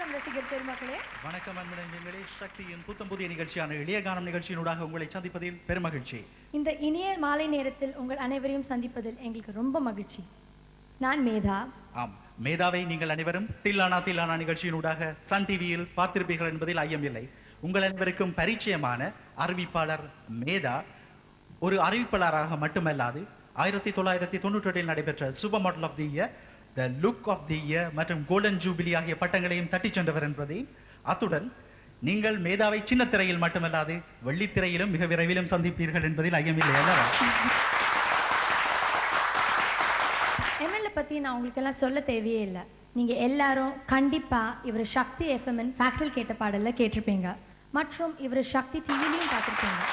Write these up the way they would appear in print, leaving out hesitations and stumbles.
வணக்கம் ரசிகர் பெருமக்களே. வணக்கம் அன்புநெஞ்சங்களே. சக்தியின் புத்தம் புதிய நிகழ்ச்சியான இளைய கானம் நிகழ்ச்சியினூடாக உங்களை சந்திப்பதில் பெருமகிழ்ச்சி. இந்த இனிய மாலை நேரத்தில் உங்கள் அனைவரையும் சந்திப்பதில் எங்களுக்கு ரொம்ப மகிழ்ச்சி. நான் மேதா. ஆம், மேதாவை நீங்கள் அனைவரும் தில்லானா தில்லானா நிகழ்ச்சியினூடாக சன் டிவியில் பார்த்திருப்பீர்கள் என்பதில் ஐயமில்லை. உங்கள் அனைவருக்கும் பரிச்சயமான அறிவிப்பாளர் மேதா ஒரு அறிவிப்பாளராக மட்டுமல்லாது 1998 நடைபெற்ற super model of the year, the look of the year மற்றும் கோல்டன் ஜூபிலி ஆகிய பட்டங்களையும் தட்டிச் சென்றவர் என்பதை, அத்துடன் நீங்கள் மேதாவை சின்ன திரையில் மட்டுமல்லாது வெள்ளித்திரையிலும் மிக விரைவிலும் சந்திப்பீர்கள் என்பதில் ஐயமில்லை அல்லவா? எம்எல்ஏ பத்தி நான் உங்களுக்கு எல்லாம் சொல்ல தேவையே இல்லை. நீங்க எல்லாரும் கண்டிப்பா இவர் சக்தி எஃப்எம்என் ஃபேக்டரி கேட்ட பாடல்ல கேட்டிருப்பீங்க மற்றும் இவர் சக்தி டிவிலையும் பார்த்திருப்பீங்க.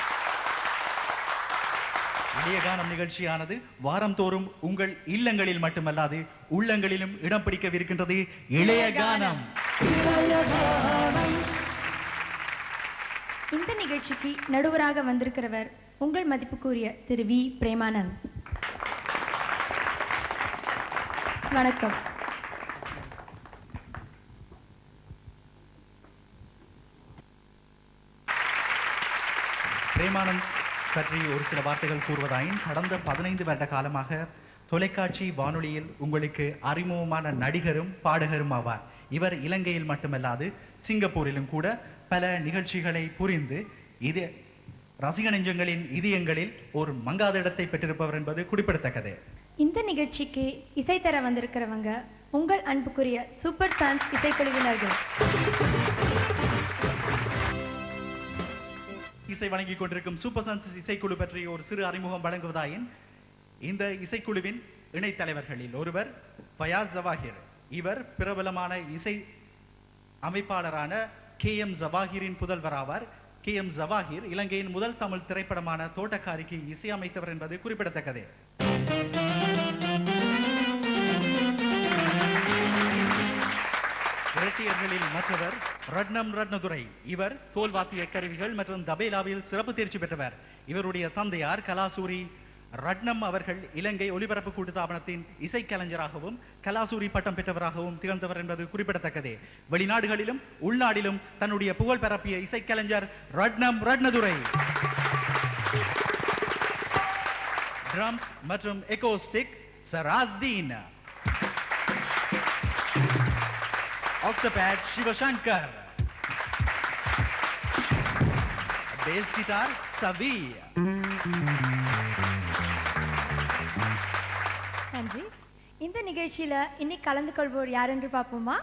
இளைய கானம் நிகழ்ச்சியானது வாரம் தோறும் உங்கள் இல்லங்களில் மட்டுமல்லாது உள்ளங்களிலும் இடம் பிடிக்கவிருக்கின்றது. இளைய கானம். இந்த நிகழ்ச்சிக்கு நடுவராக வந்திருக்கிறவர் உங்கள் மதிப்புக்குரிய திரு வி பிரேமானந்த். வணக்கம். பிரேமானந்த் பற்றி ஒரு சில வார்த்தைகள் கூறுவதாயின், கடந்த 15 வருட காலமாக தொலைக்காட்சி வானொலியில் உங்களுக்கு அறிமுகமான நடிகரும் பாடகரும் ஆவார். இவர் இலங்கையில் மட்டுமல்லாது சிங்கப்பூரிலும் கூட பல நிகழ்ச்சிகளை புரிந்து இது ரசிக நெஞ்சங்களின் இதயங்களில் ஒரு மங்காத இடத்தை பெற்றிருப்பவர் என்பது குறிப்பிடத்தக்கது. இந்த நிகழ்ச்சிக்கு இசை தர வந்திருக்கிறவங்க உங்கள் அன்புக்குரிய சூப்பர் சான்ஸ் இசைக்குழுவினர்கள். இசை வழங்கிக் கொண்டிருக்கும் சூப்பர் சான்ஸ் இசைக்குழு பற்றி ஒரு சிறு அறிமுகம் வழங்குவதாயின், இந்த இசைக்குழுவின் இணைத் தலைவர்களில் ஒருவர் ஃபயாஸ் ஜவாஹிர். இவர் பிரபலமான இசை அமைப்பாளரான KM ஜவாஹிரின் புதல்வர் ஆவார். KM ஜவாஹிர் இலங்கையின் முதல் தமிழ் திரைப்படமான தோட்டக்காரிக்கு இசையமைத்தவர் என்பது குறிப்பிடத்தக்கது. இரட்டையர்களில் மற்றவர் ரட்னம் ரட்னதுரை. இவர் தோல்வாத்திய கருவிகள் மற்றும் தபேலாவில் சிறப்பு தேர்ச்சி பெற்றவர். இவருடைய தந்தையார் கலாசூரி ரட்னம் அவர்கள் இலங்கை ஒலிபரப்பு கூட்டுத்தாபனத்தின் இசைக்கலைஞராகவும் கலாசூரி பட்டம் பெற்றவராகவும் திகழ்ந்தவர் என்பது குறிப்பிடத்தக்கது. வெளிநாடுகளிலும் உள்நாட்டிலும் தன்னுடைய புகழ் பரப்பிய இசைக்கலைஞர் ரட்னம் ரட்னதுரை. ட்ரம்ஸ் மற்றும் எக்கோஸ்டிக் சராஸ்தீன். Octopad Shivashankar. Bass guitar Savi. நன்றி. இந்த நிகழ்ச்சியில இன்னைக்கு கலந்து கொள்வோர் யார் என்று பார்ப்போமா?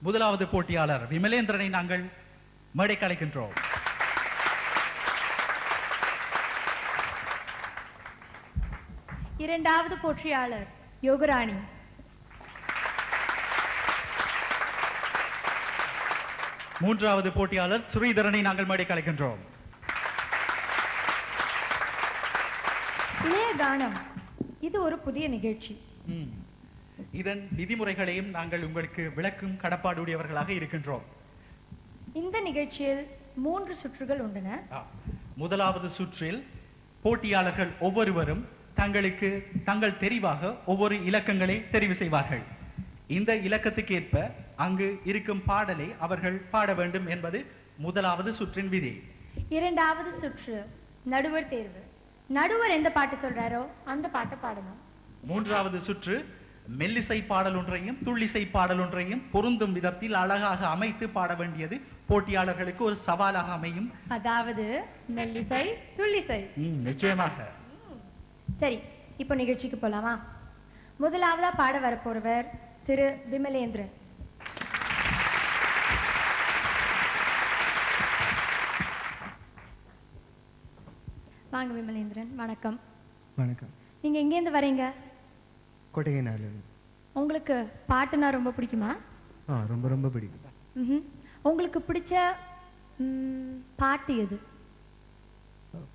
முதலாவது போட்டியாளர் விமலேந்திரனை நாங்கள் மேடைக்கு அழைக்கின்றோம். இரண்டாவது போட்டியாளர் யோகராணி. மூன்றாவது போட்டியாளர் ஸ்ரீதரனை நாங்கள் மேடைக்கு அழைக்கின்றோம். இளைய கானம் இது ஒரு புதிய நிகழ்ச்சி. இதன் விதிமுறைகளையும் நாங்கள் உங்களுக்கு விளக்கும் கடப்பாடுடையவர்களாக இருக்கின்றோம். இந்த நிகழ்ச்சியில் 3 சுற்றுகள் உள்ளன. முதலாவது சுற்றில் போட்டியாளர்கள் ஒவ்வொருவரும் தங்களுக்கு தங்கள் தெரிவாக ஒவ்வொரு இலக்கங்களை தெரிவு செய்வார்கள். இந்த இலக்கத்துக்கு ஏற்ப அங்கு இருக்கும் பாடலை அவர்கள் பாட வேண்டும் என்பது முதலாவது சுற்றின் விதி. இரண்டாவது சுற்று நடுவர் தேர்வு. நடுவர் எந்த பாட்டு சொல்றாரோ அந்த பாட்டை பாடணும். மூன்றாவது சுற்று மெல்லிசை பாடல் ஒன்றையும் துள்ளிசை பாடல் ஒன்றையும் பொருந்தும் விதத்தில் அழகாக அமைத்து பாட வேண்டியது போட்டியாளர்களுக்கு ஒரு சவாலாக அமையும். அதாவது மெல்லிசை துள்ளிசை. நிச்சயமாக. சரி, இப்போ நிகழ்ச்சிக்கு போலாமா? முதலாவதா பாட வரப்போறவர் திரு விமலேந்திரன். வாங்க விமலேந்திரன். வணக்கம். வணக்கம். நீங்க எங்கேருந்து வரீங்க? கொட்டகைநாடு. உங்களுக்கு பாட்டுனா ரொம்ப பிடிக்குமா? ரொம்ப ரொம்ப பிடிக்கும். உங்களுக்கு பிடிச்ச பாட்டு எது?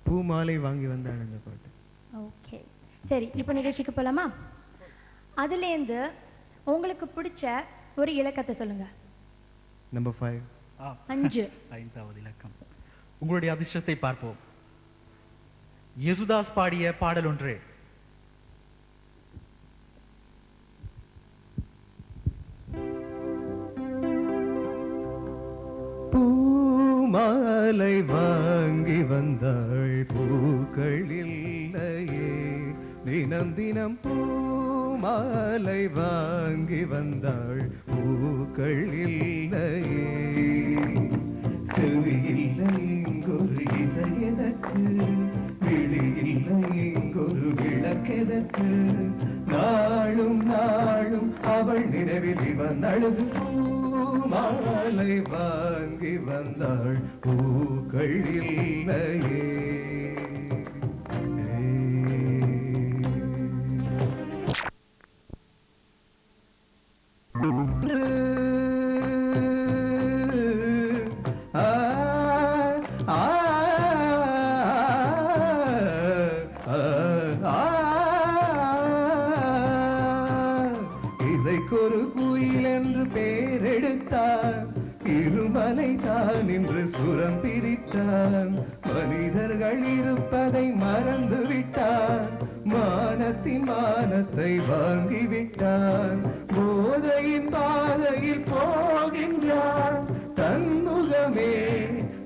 பூமாலை வாங்கி வந்தாள் அந்த பாட்டு. ஓகே, சரி, இப்போ நிகழ்ச்சிக்கு போலாமா? அதுலேருந்து உங்களுக்கு பிடிச்ச ஒரு இலக்கத்தை சொல்லுங்க. நம்பர் 5. 5. ஐந்தாவது இலக்கம். உங்களுடைய அதிர்ஷ்டத்தை பார்ப்போம். யேசுதாஸ் பாடிய பாடல் ஒன்று. மாலை வாங்கி வந்தாள் பூக்கள் இல்லையே தினம் தினம் பூமாலை வாங்கி வந்தாள் பூக்கள் இல்லையே செவி இல்லை இங்கொரு இசை எதற்கு விழி இல்லை இங்கொரு விளக்கெதற்கு நாளும் நாளும் அவள் நினைவில் இவன் அழுது மாலை வாங்கி வந்தாள் பூக்கள் இல்லையே இசைக்கொரு குயில் என்று பேரெடுத்தான் இருமலை தான் என்று சுரம் பிரித்தான் மனிதர்கள் இருப்பதை மறந்து விட்டான் மானத்தின் மானத்தை வாங்கிவிட்டான் போதையின் பாதையில் போகின்றான் தன்முகமே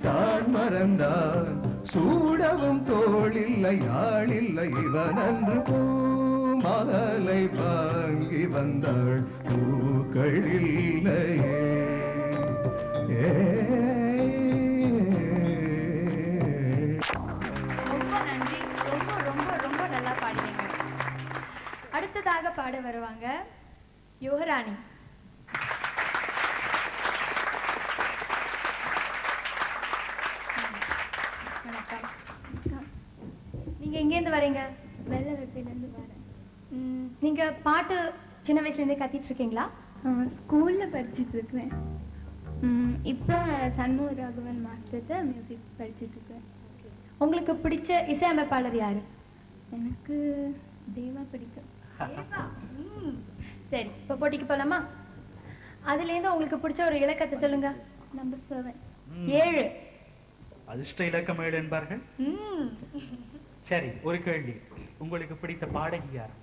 தான் மறந்தான் சூடவும் தோளில்லை ஆளில்லை இவன் அன்று பூமாலை வாங்கி வந்தாள் பூக்கள் இல்லையே ரொம்ப நன்றி. ரொம்ப ரொம்ப ரொம்ப நல்லா பாடினீங்க. அடுத்ததாக பாட வருவாங்க யுவராணி. வணக்கம். நீங்க எங்கேருந்து வரீங்க? வெள்ளவெப்பிலேருந்து வரேன். நீங்க பாட்டு சின்ன வயசுல இருந்தே கத்திட்டு இருக்கீங்களா? ஸ்கூலில் படிச்சுட்டு இருக்கிறேன். இப்போ சண்முக ராகவன் மாஸ்டர்கிட்ட மியூசிக் படிச்சுட்டு இருக்கேன். உங்களுக்கு பிடிச்ச இசையமைப்பாளர் யாரு? எனக்கு தேவா பிடிக்கும். சரி, இப்போ போட்டிக்கு போலாமா? அதுலேருந்து உங்களுக்கு பிடிச்ச ஒரு இலக்கத்தை சொல்லுங்க. நம்பர் 7. 7. அதிர்ஷ்ட இலக்கம் 7 என்பார்கள். சரி, ஒரு கேள்வி. உங்களுக்கு பிடித்த பாடகி யார்?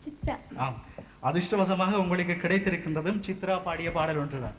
சித்ரா. ஆம், அதிர்ஷ்டவசமாக உங்களுக்கு கிடைத்திருக்கின்றதும் சித்ரா பாடிய பாடல் ஒன்றுதான்.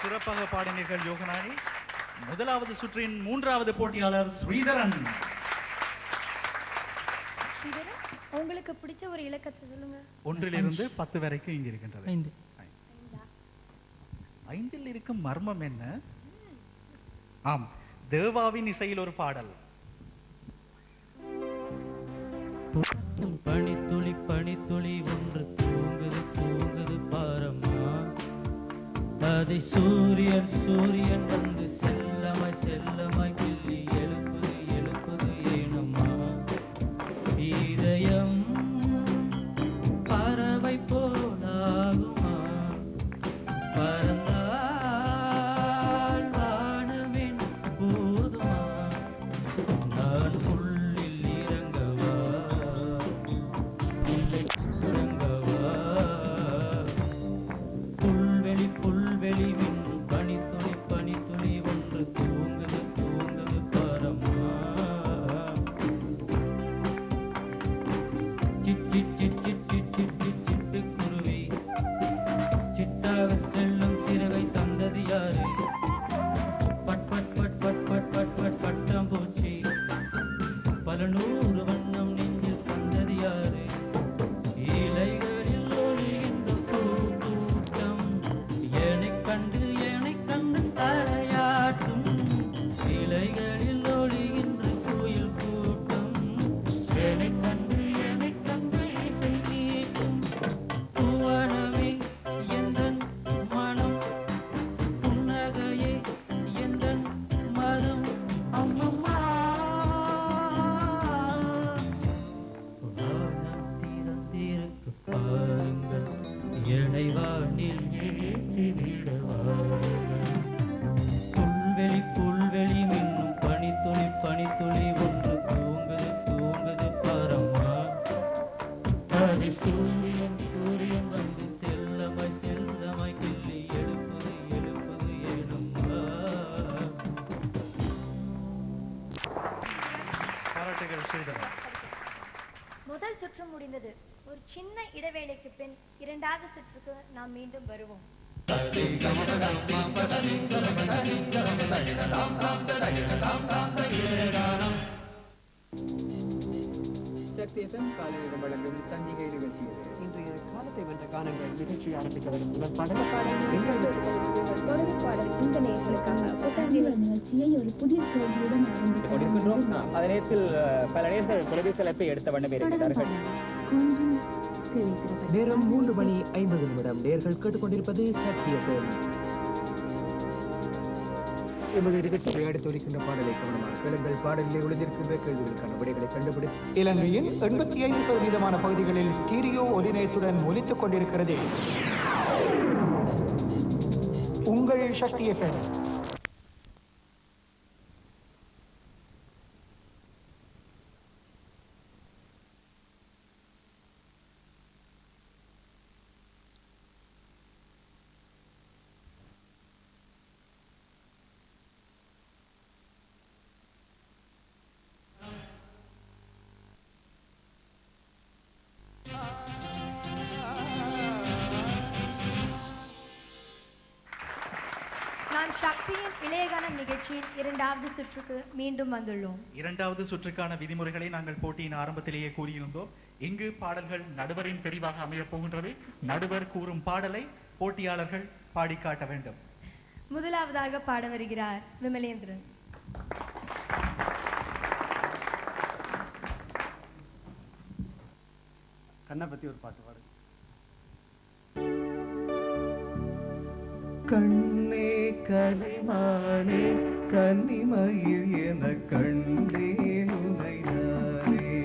சிறப்பாக பாடினீர்கள் யோகநாணி. முதலாவது சுற்றின் 3வது போட்டியாளர் ஸ்ரீதரன். உங்களுக்கு பிடிச்ச ஒரு இலக்கத்தை சொல்லுங்க. 1 to 10 வரைக்கும் இங்க இருக்கின்றது. 5. 5 இருக்கும் மர்மம் என்ன? ஆம், தேவாவின் இசையில் ஒரு பாடல். பனித்துளி பனித்துளி ஒன்று தூங்குது தூங்குது பாரம்மா, அதை சூரியன் சூரியன் வந்து செல்லமாய் செல்லமாய் கிள்ளி எழுப்புது எழுப்புது ஏனம்மா. நல்லது. ஒரு சின்ன இடைவேளைக்கு பின் இரண்டாவது சுற்றுக்கு நாம் மீண்டும் வருவோம். சக்தி எஃப்எம் காலையில் வழங்கும் சந்திகை நிகழ்ச்சியில் இன்றைய காலத்தை வென்ற காலங்கள் நிகழ்ச்சி ஆரம்பிக்க வரும் முதல் பாடல் இந்த நேயர்களுக்காக புத்தகங்கள் நிகழ்ச்சியை ஒரு புதிய கேள்வியுடன் கொண்டிருக்கின்றோம். அதே நேரத்தில் பல நேர்கள் தொலைபேசி அழைப்பை எடுத்த வண்ணமே இருக்கிறார்கள். நேரம் 3:50 நேர்கள் கேட்டுக்கொண்டிருப்பது சக்தி எஃப்எம். எமது நிகழ்ச்சியை அடுத்து ஒலிக்கின்ற பாடலை கவனமாக கேளுங்கள். பாடலில் ஒளிந்திருக்கின்ற கேள்விகளுக்கான விடைகளை கண்டுபிடித்து இலங்கையின் 85% பகுதிகளில் ஸ்டீரியோ ஒலிநயத்துடன் ஒலித்துக் கொண்டிருக்கிறது உங்கள் சக்தி எஃப்எம். நாம் சக்தியின் இளையகானம் நிகழ்ச்சியின் இரண்டாவது சுற்றுக்கு மீண்டும் வந்துள்ளோம். இரண்டாவது சுற்றுக்கான விதிமுறைகளை நாங்கள் போட்டியின் ஆரம்பத்திலேயே கூறியிருந்தோம். இங்கு பாடல்கள் நடுவரின் தெரிவாக அமையப் போகின்றது. நடுவர் கூறும் பாடலை போட்டியாளர்கள் பாடிக்காட்ட வேண்டும். முதலாவதாக பாட வருகிறார் விமலேந்திரன். கண்ணை பத்தி ஒரு பாட்டு பாடு. கண்ணே கலைமானே கன்னிமயில் என கண்டேன் உன்னை நானே.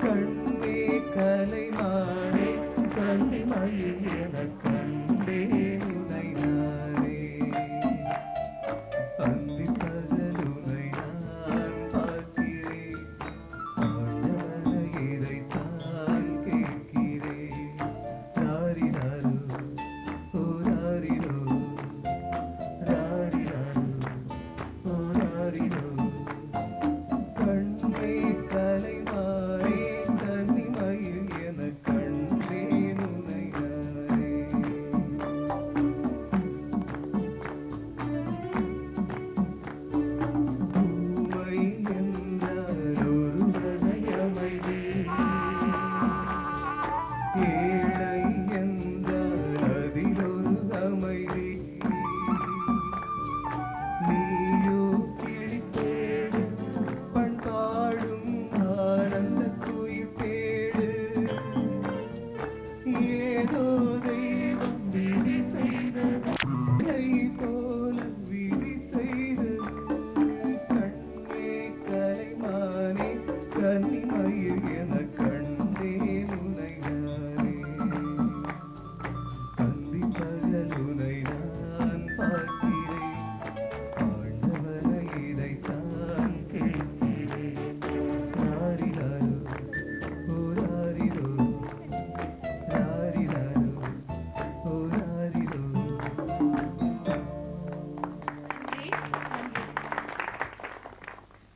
கண்ணே கலைமானே கன்னிமயில் என கண்டேன் உன்னை நானே. அந்தி பகல் உன்னை நான் பார்க்கிறேன், ஆண்டவனை இதைத்தான் கேட்கிறேன். ராரிராரு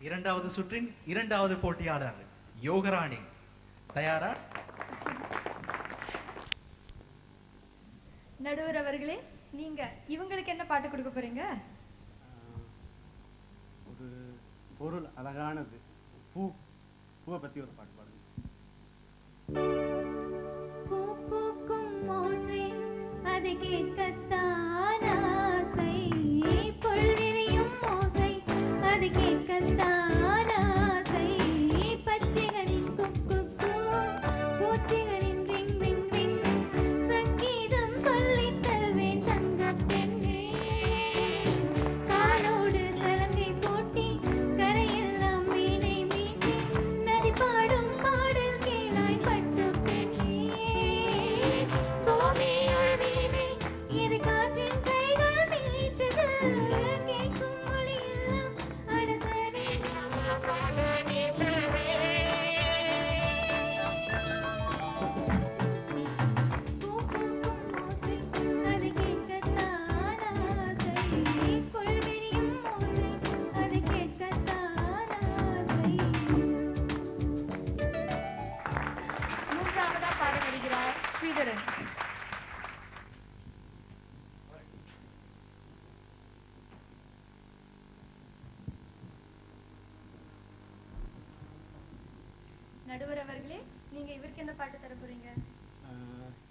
இரண்டாவது சுற்றின் இரண்டாவது போட்டியாளர் யோகராணி தயாரா? நடுவர் அவர்களே, நீங்க இவங்களுக்கு என்ன பாட்டு கொடுக்க போறீங்க? ஒரு பொருள் அழகானது, பூவை பத்தி ஒரு பாட்டு பாடுங்க. பூ பூக்கும் ஓசை அது கேட்கத்தான் ஆசை, புல்விரியும் ஓசை அது கேட்கத்தான் ஆசை, பச்சைகளின் குக்கு பூச்சிகளின் ரிங் ரிங் ரிங், சங்கீதம் சொல்லித் தருவேன் தங்கப் பெண்ணே. காலோடு சலங்கை போட்டி கரையெல்லாம் வீணை மீட்டி, நதி பாடும் பாடல் கேளாய் பட்டு பெண்ணே. பூமி ஒரு வீணை இது காற்று நடுவர் அவர்களே, நீங்க இவருக்கு என்ன பாட்டு தர போறீங்க?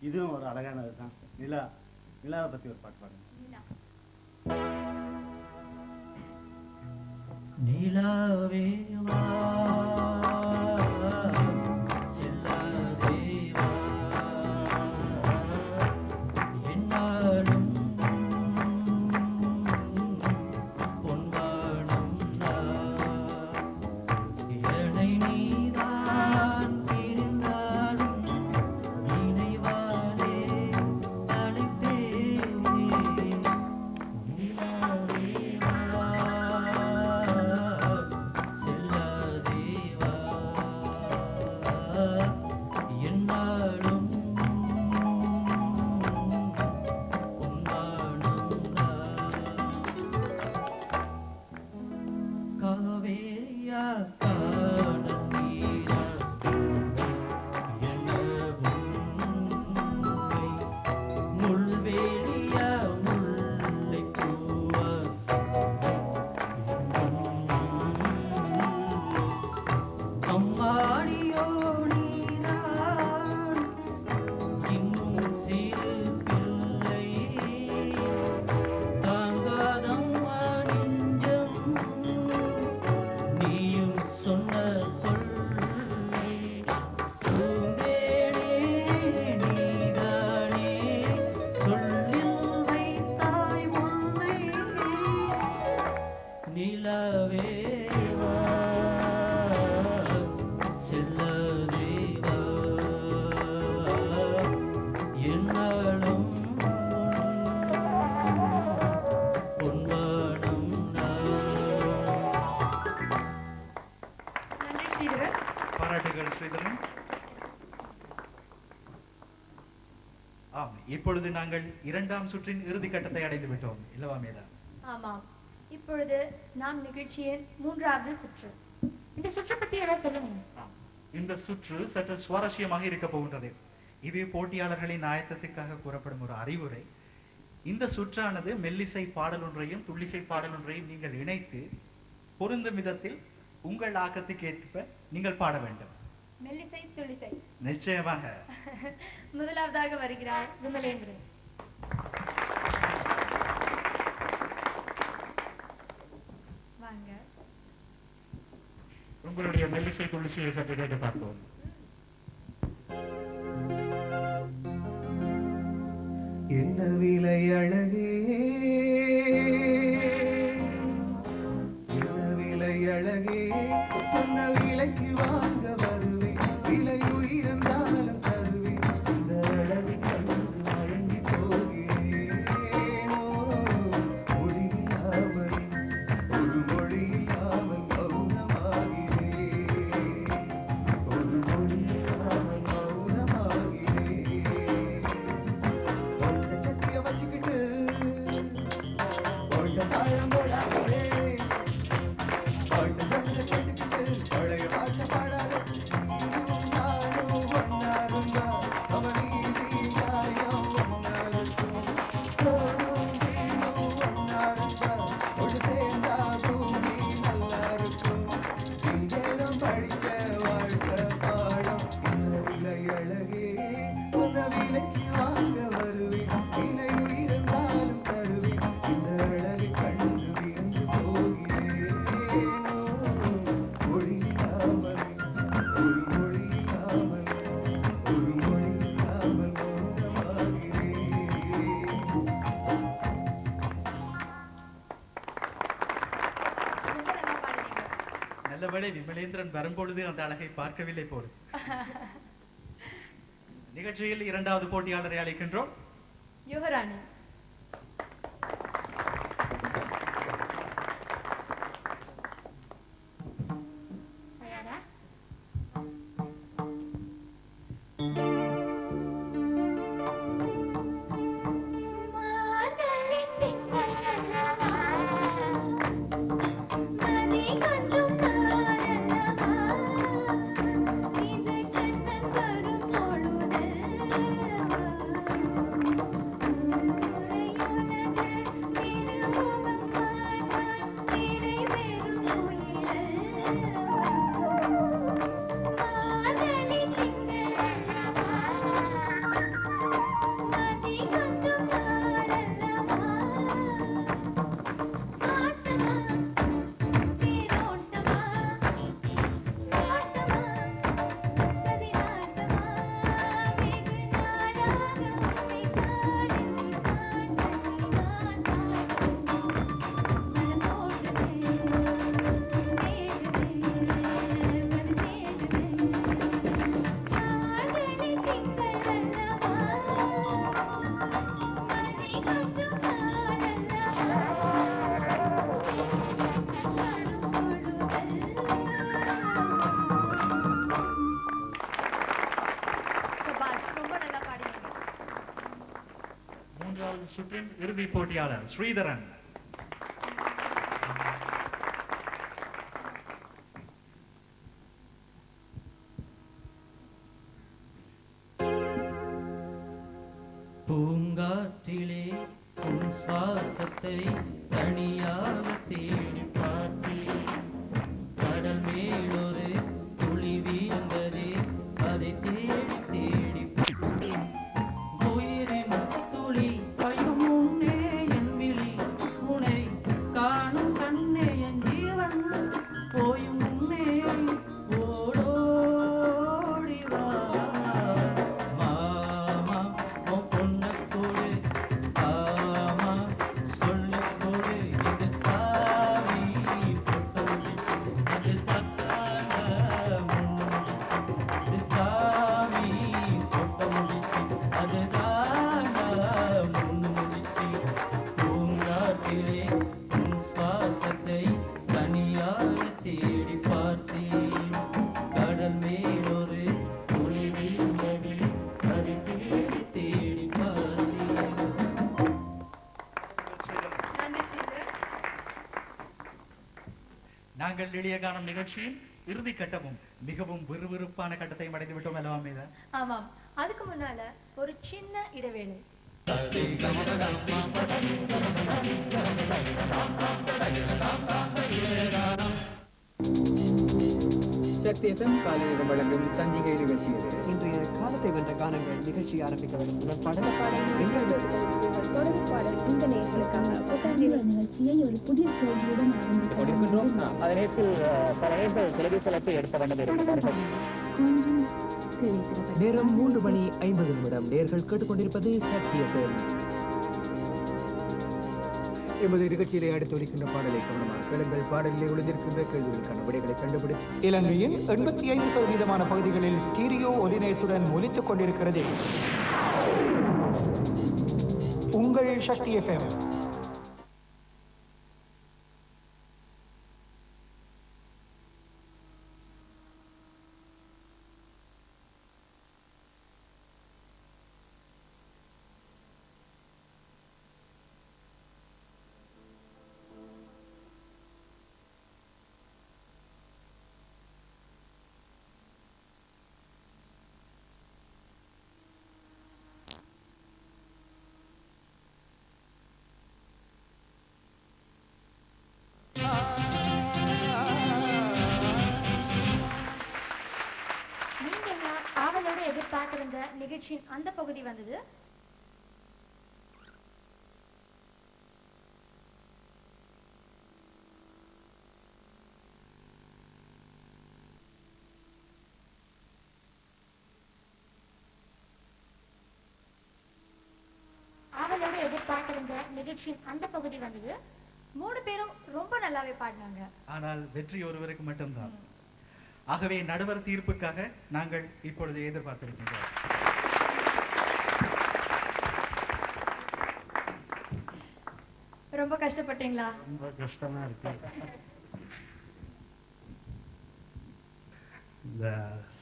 இதுவும் ஒரு அழகானது தான். நிலாவை பத்தி ஒரு பாட்டு பாடுங்க. நிலா. நிலாவே வா, செல்லாதே வா, என்னாலும் பொன்வானம் நான். என்னை நீதான் பிரிந்தாலும் நினைவாலே அழைப்பேனே. நிலாவே வா, செல்லாதே வா, என்னாலும் பொன்வானம் நான். காவேரியா காணல் நீரா என்ன உண்மை, முள்வேலியா முல்லைப் பூவா அம்மாடியோ நீதான் இன்னும் சிறு பிள்ளை, தாங்காதம்மா நெஞ்சம் நீயும் சொன்ன சொல்லை. பூந்தேனே நீதானே சொல்லில் வைத்தாய் உன்னை. நிலவே வா, செல்லவே வா, என்னாலும் பொன்வானம் நான். நன்றி ஸ்ரீதரன். பாராட்டுகள் ஸ்ரீதரன். ஆம், இப்பொழுது நாங்கள் இரண்டாம் சுற்றின் இறுதி கட்டத்தை அடைந்து விட்டோம் இல்லவா மேதா? ஆமாம், இப்பொழுது நாம் நிகழ்ச்சியின் 3வது சுற்று. இந்த சுற்றை பத்தி ஏதாவது சொல்லுங்க. ஆம். இந்த சுற்று சற்று சுவாரஸ்யமாக இருக்க போகின்றது. இது போட்டியாளர்களின் ஆயத்தத்துக்காக கூறப்படும் ஒரு அறிவுரை. இந்த சுற்றானது மெல்லிசை பாடல் ஒன்றையும் துள்ளிசை பாடல் ஒன்றையும் நீங்கள் இணைத்து பொருந்தும் விதத்தில் உங்கள் ஆக்கத்துக்கு ஏற்ப நீங்கள் பாட வேண்டும். மெல்லிசை துள்ளிசை. நிச்சயமாக. முதலாவதாக வருகிறார் விமலேந்திரன். வாங்க. உங்களுடைய மெல்லிசை துள்ளிசையை சற்று கேட்டு பார்ப்போம். என்ன விலை அழகே, என்ன விலை அழகே, சொன்ன விலைக்கு வாங்க வருவேன், விலை உயர்ந்தாலும் தருவேன், இந்த அழகு கண்டு மயங்கி போகிறேன். மொழியில்லாமல் ஒரு மொழியில்லாமல் மௌனமாகிறேன், ஒரு மொழியில்லாமல் மௌனமாகிறேன். ஒட்ட சட்டிய வச்சுக்கிட்டு ஒட்ட தாழம் போடாதே, ஒட்ட சட்டிய கேட்டுக்கிட்டு பழைய பாட்டு பாடாத. நானும் ஒன்னாரும் தான், அவன் நீதி நியாயம் ஒன்னாருக்கும், தோறும் தீனும் ஒன்னாரும் தான், ஒன்று சேர்ந்தா பூமி நல்லா இருக்கும். இங்கேதான் படிச்ச வாழ்க்கை பாடம். இந்த விலை அழகே, சொன்ன விலைக்கு வாங்க வருவேன், விலை உயர்ந்தாலும் தருவேன், இந்த அழகு கண்டு வியந்து போகிறேன். மொழி இல்லாமல் ஒரு மொழி இல்லாமல் ஒரு மொழி இல்லாமல் மௌனமாகிறேன். ரொம்ப நல்லா பாடுறீங்க. நல்லவேளை விமலேந்திரன் வரும்பொழுது அந்த அழகை பார்க்கவில்லை போல். நிகழ்ச்சியில் இரண்டாவது போட்டியாளரை அழைக்கின்றோம். யுவராணி. தயாரா? ஆ சபாஷ், ரொம்ப நல்லா பாடினீங்க. மூன்றாவது சுற்றின் இறுதி போட்டியாளர் ஸ்ரீதரன். பூங்காற்றிலே உன் சுவாசத்தை தனியாக தேடி பார்த்தேன். கடல் மேலொரு துளி வீழ்ந்ததே, அதை தேடி தேடி பார்த்தேன். உயிரின் துளி பயம் உன்னே என் விழி, உனை காணும் கண்ணே என் ஜீவன் போயும் முன்னே ஓடோடி வா. மாமா உன் பொண்ணக் கொடு, ஆமா சொல்லக் கொடு. இது சாமி பொட்டொழி, அது தக்கான முன்னொழி. இது சாமி பொட்டொழி, அது தான முன்னொழி. பூங்காற்றிலே உன் சுவாசத்தை தனியாக தேடி பார்த்தேன். கடல் மேலொரு துளி வீழ்ந்தது, அதை தேடி தேடி பார்த்தேன். நன்றி ஸ்ரீதர். நாங்கள் எளிய காணும் நிகழ்ச்சியின் இறுதி கட்டமும் மிகவும் விறுவிறுப்பான கட்டத்தையும் அடைந்து விட்டோம் அல்லவா மேதா? ஆமாம், அதுக்கு முன்னால ஒரு சின்ன இடைவேளை. சக்தி FM காலையில் வழங்கும் சஞ்சிகை நிகழ்ச்சியில் இன்றைய காலத்தை வென்ற கானங்கள் நிகழ்ச்சி ஆரம்பிக்க வேண்டும். பாடல் தொடர் பாடல் இந்த நேயர்களுக்காக புத்தாண்டு நிகழ்ச்சியை ஒரு புதிய கேள்வியுடன் கொண்டிருக்கின்றோம். அந்த நேரத்தில் பல நேர்கள் தொலைபேசி எடுத்த வண்ணம் இருக்கிறார்கள். கொஞ்சம் கேள்வி நேரம் 3:50. நேர்கள் கேட்டுக்கொண்டிருப்பது சக்தி FM. எமது நிகழ்ச்சியிலே அடுத்து ஒலிக்கின்ற பாடலை கவனமாக கேளுங்கள். பாடலிலே ஒளிந்திருக்கின்ற கேள்விகளுக்கான விடைகளை கண்டுபிடி. இலங்கையின் 85% பகுதிகளில் ஸ்டீரியோ ஒலிநேசுடன் ஒலித்துக் கொண்டிருக்கிறது உங்கள் சக்தி FM. நீங்க எல்லாம் ஆவலோட எதிர்பார்த்திருந்த நிகழ்ச்சியின் அந்த பகுதி வந்தது. ஆவலோட எதிர்பார்த்திருந்த நிகழ்ச்சியின் அந்த பகுதி வந்தது. 3 பேரும் ரொம்ப நல்லாவே பாடினாங்க. ஆனால் வெற்றி ஒருவருக்கு மட்டும்தான். ஆகவே நடுவர் தீர்ப்புக்காக நாங்கள் இப்பொழுது எதிர்பார்த்திருக்கின்றோம். ரொம்ப கஷ்டப்பட்டீங்களா? ரொம்ப கஷ்டமா இருக்கு. இந்த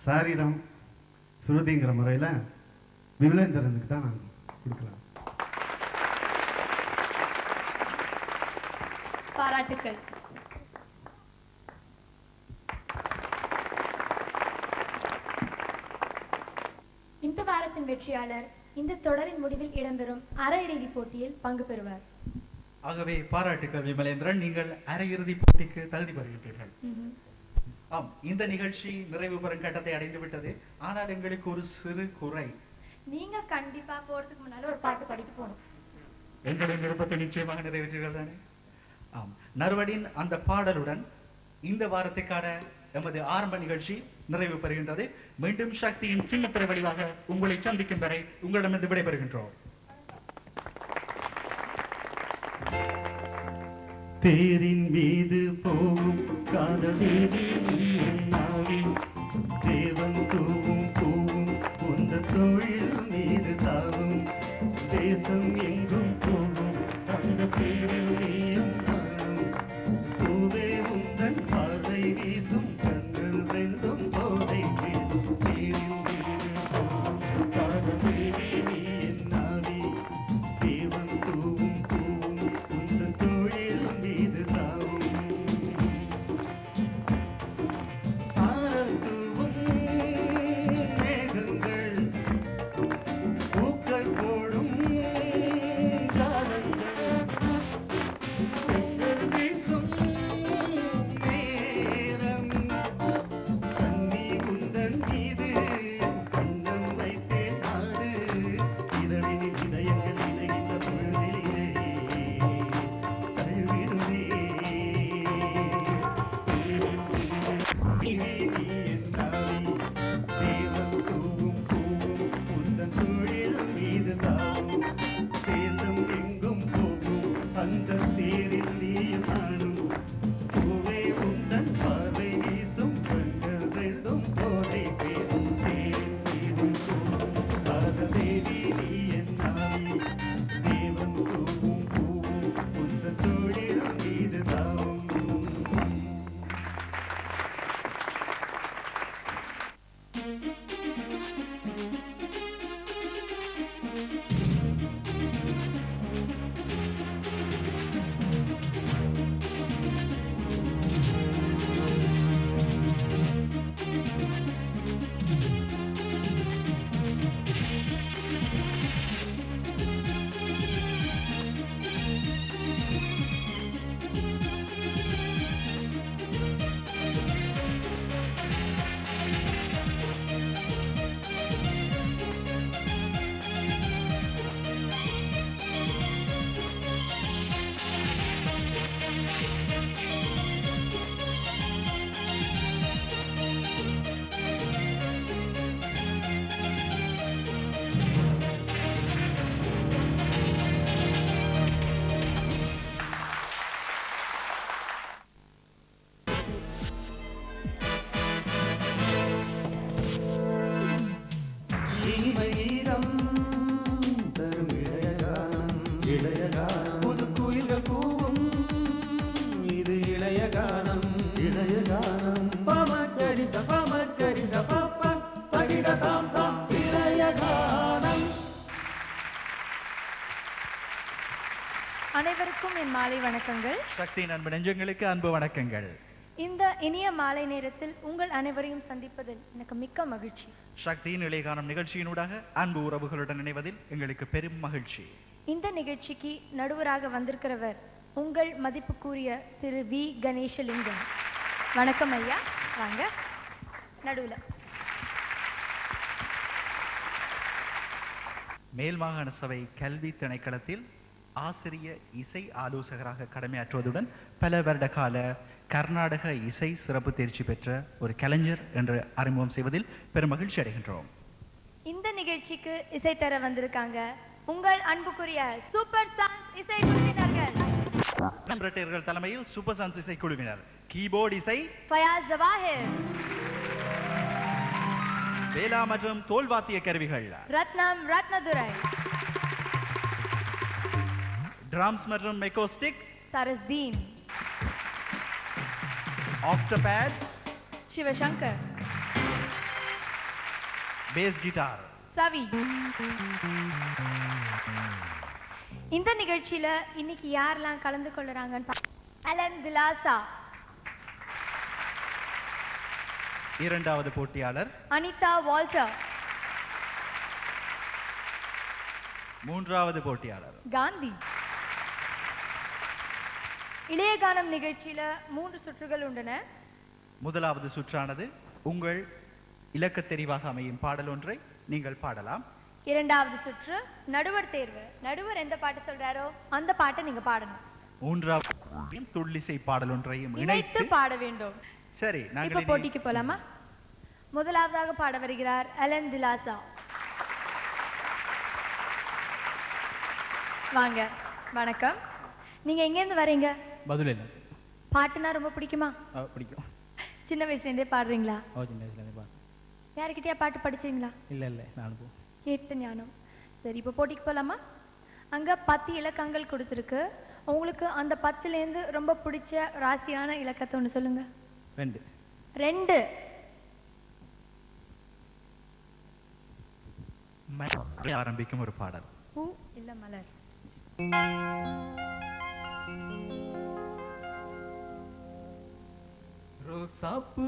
சாரீரம் சுருதிங்கிற முறையில் விமலேந்திரனுக்கு தான் நான் கொடுக்கலாம். பாராட்டுக்கள். இந்த வாரத்தின் வெற்றியாளர் இந்த தொடரின் முடிவில் இடம்பெறும் அரையிறுதி போட்டியில் பங்கு பெறுவார். ஆகவே பாராட்டுக்கள் விமலேந்திரன், நீங்கள் அரையிறுதி போட்டிக்கு தகுதி பெறுகின்றீர்கள். ஆம், இந்த நிகழ்ச்சி நிறைவு பெறும் கட்டத்தை அடைந்து விட்டது. ஆனால் எங்களுக்கு ஒரு சிறு குறை. நீங்க கண்டிப்பா போறதுக்கு முன்னால ஒரு பாட்டு படிக்க போகணும். எங்களின் விருப்பத்தை நிச்சயமாக நிறைவேற்றீர்கள் தானே? ஆம், நறுவடின் அந்த பாடலுடன் இந்த வாரத்துக்கான எமது ஆரம்ப நிகழ்ச்சி நிறைவு பெறுகின்றது. மீண்டும் சக்தியின் சின்னத்திரை வழியாக உங்களை சந்திக்கும் வரை உங்களிடமிருந்து விடைபெறுகின்றோம். தேரின் மீது போகும் காதல் தேவன் தூவும் பூவும் உந்த தொழில் மீது தாவும் தேசம் எங்கும் போ அனைவருக்கும் என் மாலை வணக்கங்கள். சக்தியின் அன்பு நெஞ்சங்களுக்கு அன்பு வணக்கங்கள். இந்த இனிய மாலை நேரத்தில் உங்கள் அனைவரையும் சந்திப்பதில் எனக்கு மிக்க மகிழ்ச்சி. சக்தியின் இளையகானம் நிகழ்ச்சியினூடாக அன்பு உறவுகளுடன் இணைவதில் எங்களுக்கு பெரும் மகிழ்ச்சி. இந்த நிகழ்ச்சிக்கு நடுவராக வந்திருக்கிறவர் உங்கள் மதிப்புக்குரிய திரு வி கணேசலிங்கம். வணக்கம் ஐயா, வாங்க நடுவில். மேல் மாகாண சபை கல்வி திணைக்களத்தில் ஆசிரிய இசை ஆலோசகராக கடமையாற்றுவதுடன் பல வருட கால கர்நாடக இசை சிறப்பு தேர்ச்சி பெற்ற ஒரு கலைஞர் என்று அறிமுகம் செய்வதில் பெரும் மகிழ்ச்சி அடைகின்றோம். இந்த நிகழ்ச்சிக்கு இசை தர வந்திருக்காங்க உங்கள் அன்புக்குரிய சூப்பர் சான்ஸ் இசை குழுவினர்கள். இரட்டையர்கள் தலைமையில் சூப்பர் சான்ஸ் இசை குழுவினர் கீபோர்டு இசை ஃபயாஸ் ஜவாஹிர், வேலா மற்றும் தோல்வாத்திய கருவிகள் ரத்னம் ரத்னதுரை, ட்ரம்ஸ் மற்றும் மெக்கோஸ்டிக் சரஸ்தீன், ஆக்டோபேட் சிவசங்கர், பேஸ் கிட்டார் சவி. இந்த நிகழ்ச்சியில இன்னைக்கு யாரெல்லாம் கலந்து கொள்றாங்கன்னு அலன் திலாசா, இரண்டாவது போட்டியாளர் அனிதா வால்டர், மூன்றாவது போட்டியாளர் காந்தி. இளையகானம் நிகழ்ச்சியில 3 சுற்றுகள் உண்டன. முதலாவது சுற்றானது உங்கள் இலக்க தெரிவாக அமையும் பாடல் ஒன்றை நீங்கள் பாடலாம். இரண்டாவது சுற்று நடுவர் தேர்வு. நடுவர் எந்த பாட்டு சொல்றாரோ அந்த பாட்டை நீங்க பாடணும். மூன்றாவது துள்ளிசை பாடல் ஒன்றையும் இணைத்து பாட வேண்டும். சரி, இப்ப நாங்கள் போட்டிக்கு போலாமா? முதலாவதாக பாட வருகிறார் அலன் திலாசா. வாங்க. வணக்கம். நீங்க எங்க இருந்து வரீங்க? பதில் பாட்டுனா ரொம்ப பிடிக்குமா? பிடிக்கும். சின்ன வயசுல இருந்தே பாடுறீங்களா? சின்ன வயசுல யாருக்கிட்டயா பாட்டு படிச்சீங்களா? இல்ல நான் கேட்ட ஞானம். சரி, இப்ப போட்டிக்கு போலாமா? அங்க 10 இலக்கங்கள் கொடுத்துருக்கு. உங்களுக்கு அந்த 10ல இருந்து ரொம்ப பிடிச்ச ராசியான இலக்கத்தை ஒண்ணு சொல்லுங்க. 2. ஆரம்பிக்கும் ஒரு பாடல். பூ இல்ல மலர். ரோசாப்பூ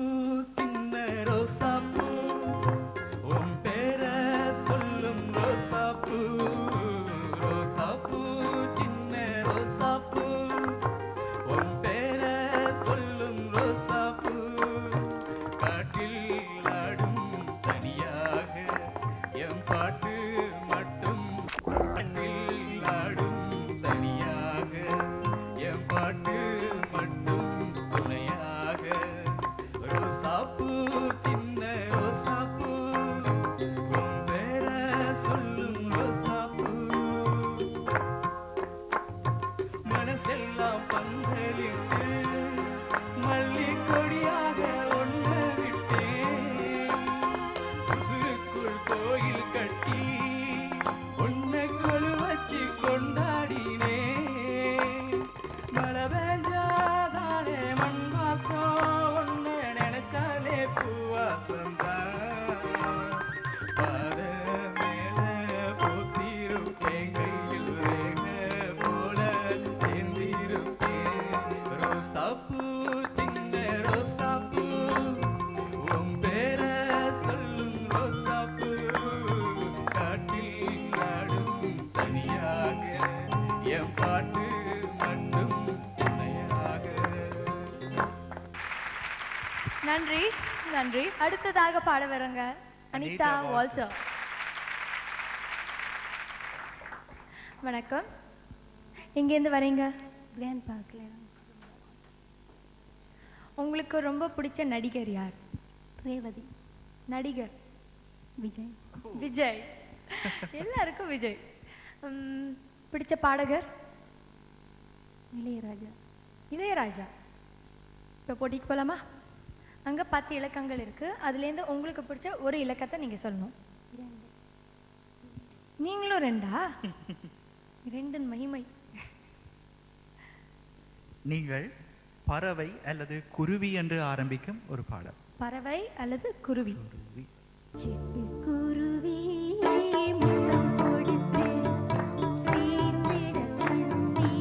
சின்ன ரோசாப்பூ உன் பேர சொல்லும் ரோசாப்பூ, ரோசாப்பூ சின்ன ரோசாப்பூ உன் பேர சொல்லும் ரோசாப்பூ, காட்டில் ஆடும் தனியாக என் பாட்டு மட்டும், காட்டில் ஆடும் தனியாக என் பாட்டு மட்டும் துணையாக, ரோசாப்பூ சின்ன ரோசாப்பூ உன் பேர சொல்லும் ரோசாப்பூ, மனசெல்லாம் பந்தலிட்டு மல்லி கொடியாக ஒண்ண விட்டேன், உசுருக்குள் கோயில் கட்டி ஒன்ன கொழு வச்சு கொண்டாடினே, மழை பெஞ்சாதானே மண் வாசம் ஒன்ன நினைச்சாலே பூவாசம் தான், பாத மேல போத்திருப்பேன் கையில் ரேக போல சேர்ந்திருப்பேன், ரோசாப்பூ சின்ன ரோசாப்பூ உன் பேர சொல்லும் ரோசாப்பூ, காட்டில் ஆடும் தனியாக என் பாட்டு மட்டும் துணையாக. நன்றி நன்றி. அடுத்ததாக பாட வரங்க அனிதா வால்டர். வணக்கம். எங்க இருந்து வரீங்க? கிராண்ட் பார்க்ல. உங்களுக்கு ரொம்ப பிடிச்ச நடிகர் யார்? ரேவதி. நடிகர்? விஜய். விஜய். எல்லாருக்கும் விஜய். பிடிச்ச பாடகர்? இளையராஜா. இளையராஜா. இப்போ போட்டிக்கு போலாமா? அங்க 10 இலக்கங்கள் இருக்கு. அதுலேருந்து உங்களுக்கு பிடிச்ச ஒரு இலக்கத்தை நீங்க சொல்லணும். நீங்களும் 2ஆ? 2 மகிமை. நீங்கள் பறவை அல்லது குருவி என்று ஆரம்பிக்கும் ஒரு பாடல். பறவை அல்லது குருவி. சிட்டுக்குருவி முத்தம் கொடுத்து சேர்ந்திட கண்ணி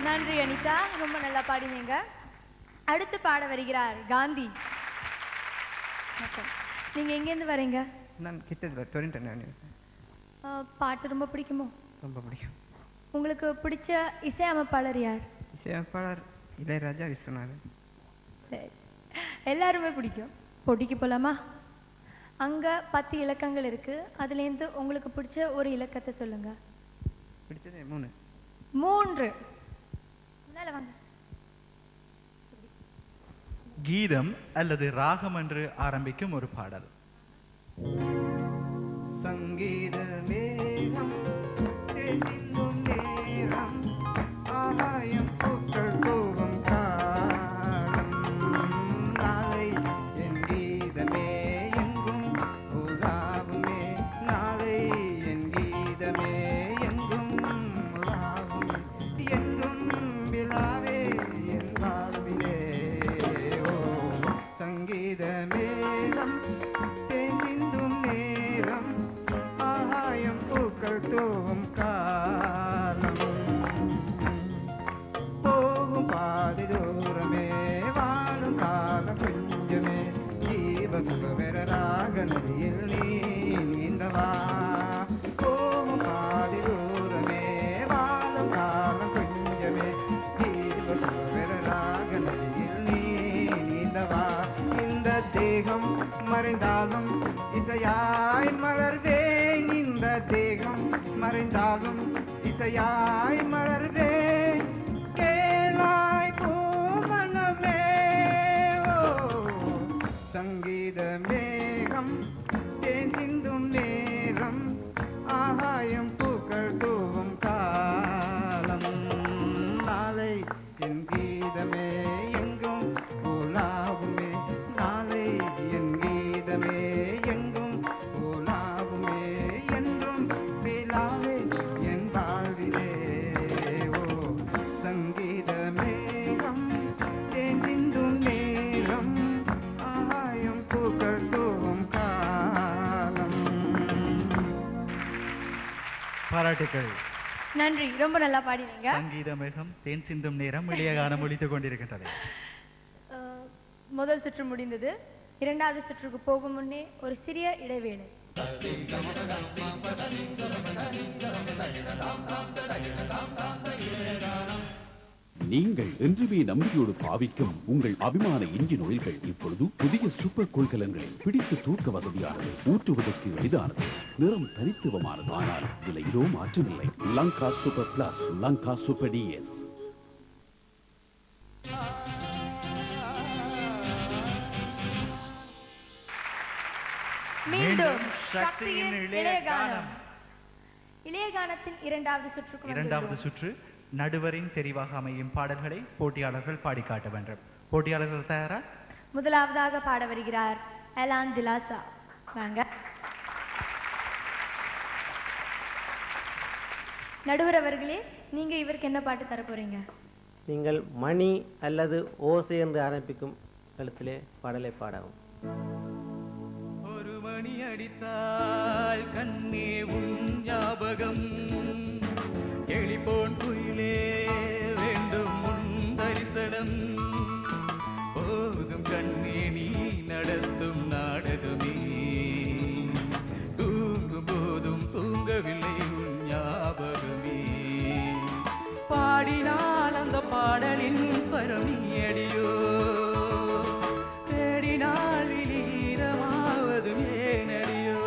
நன்றி அனிதா, ரொம்ப நல்லா பாடினீங்க. அடுத்து பாட வருகிறார் காந்தி. நீங்க எங்கேருந்து வரீங்க? நான் கிட்ட டொரண்டோ. பாட்டு ரொம்ப பிடிக்குமோ? ரொம்ப பிடிக்கும். உங்களுக்கு பிடிச்ச இசையமைப்பாளர் யார்? இசையமைப்பாளர் இளையராஜா, விஸ்வநாதன். சரி, எல்லாருமே பிடிக்கும். போட்டிக்கு போலாமா? அங்க 10 இலக்கங்கள் இருக்கு. அதுலேருந்து உங்களுக்கு பிடிச்ச ஒரு இலக்கத்தை சொல்லுங்க. பிடிச்சது 3. 3. முன்னால வாங்க. கீதம் அல்லது ராகம் என்று ஆரம்பிக்கும் ஒரு பாடல். சங்கீத மேகம் தேசிலும் நேரம் ஆகாயம் பூக்கள் தூவும் காலம் நாளை என் கீதமே எங்கும் உலாவுமே நாளை என் கீதமே எங்கும் உலாவுமே என்றும் விழாவே என் வாழ்விலே ஓ சங்கீத மேகம் தேசிந்தும் நேரம் ஆகாயம் பூக்கள் தூவும் காலம் போகும் பாதி தூரமே வாழும் காலம் கொஞ்சமே ஜீவசுகராக நதியில் நீ நீந்தவா போகும் பாதி தூரமே வாழும் காலம் கொஞ்சமே ஜீவசுகராக நதியில் நீ நீந்தவா இந்த தேகம் மறைந்தாலும் இசையாய் மலர்வேன் இந்த தேகம் மறைந்தாலும் இசையாய் மலர்வேன் கேளாய் பூமனமே ஓ சங்கீத மேகம் தேன் சிந்தும் நேரம் ஆகாயம் பூக்கள் தூவும் காலம் நாளை என் கீதமே எங்கும் உலாவுமே நாளை என் கீதமே எங்கும் உலாவுமே என்றும் விழாவே என் வாழ்விலே ஓ சங்கீத மேகம் தேன் சிந்தும் நேரம் ஆகாயம் பூக்கள் தூவும் காலம். பாராட்டுக்கள். நன்றி, ரொம்ப நல்லா பாடினீங்க. சங்கீத மேகம் தேன் சிந்தும் நேரம் இளைய கானம் ஒலித்துக் கொண்டிருக்கின்றது. முதல் சுற்று முடிந்தது. இரண்டாவது சுற்றுக்கு போகும் முன்னே ஒரு சிறிய இடைவேளை. நீங்கள் என்றுமே நம்பிக்கையோடு பாவிக்கும் உங்கள் அபிமான இன்ஜின் ஆயில்கள் இப்பொழுது புதிய சூப்பர் கொள்கலன்களில் பிடித்து தூக்க வசதியானது, ஊற்றுவதற்கு எளிதானது, நிறம் தனித்துவமானது. ஆனால் விலையிலோ மாற்றமில்லை. Lanka super plus, Lanka super DS. மீண்டும் சக்தியின் இளைய கானம். இளைய கானத்தின் இரண்டாவது சுற்றுக்கு இரண்டாவது சுற்று நடுவரின் தெரிவாக அமையும் பாடல்களை போட்டியாளர்கள் பாடி காட்ட வேண்டும். போட்டியாளர்கள் தயாரா? முதலாவதாக பாட வருகிறார் எலான் திலாசா. வாங்க. நடுவர் அவர்களே, நீங்க இவருக்கு என்ன பாட்டு தர போறீங்க? நீங்கள் மணி அல்லது ஓசை என்று ஆரம்பிக்கும் எழுத்திலே பாடலை பாடவும். ஒரு மணி அடித்தால் கண்ணே உன் ஞாபகம், எளிபோன் குயிலே வேண்டும் உன் தரிசனம், போதும் கண்ணே நீ நடத்தும் நாடகமே, தூங்கும் போதும் தூங்கவில்லை உன் ஞாபகமே, பாடினால் அந்த பாடலின் ஸ்வரம் நீ அடியோ, தேடினால் விலீரமாவது ஏனடியோ,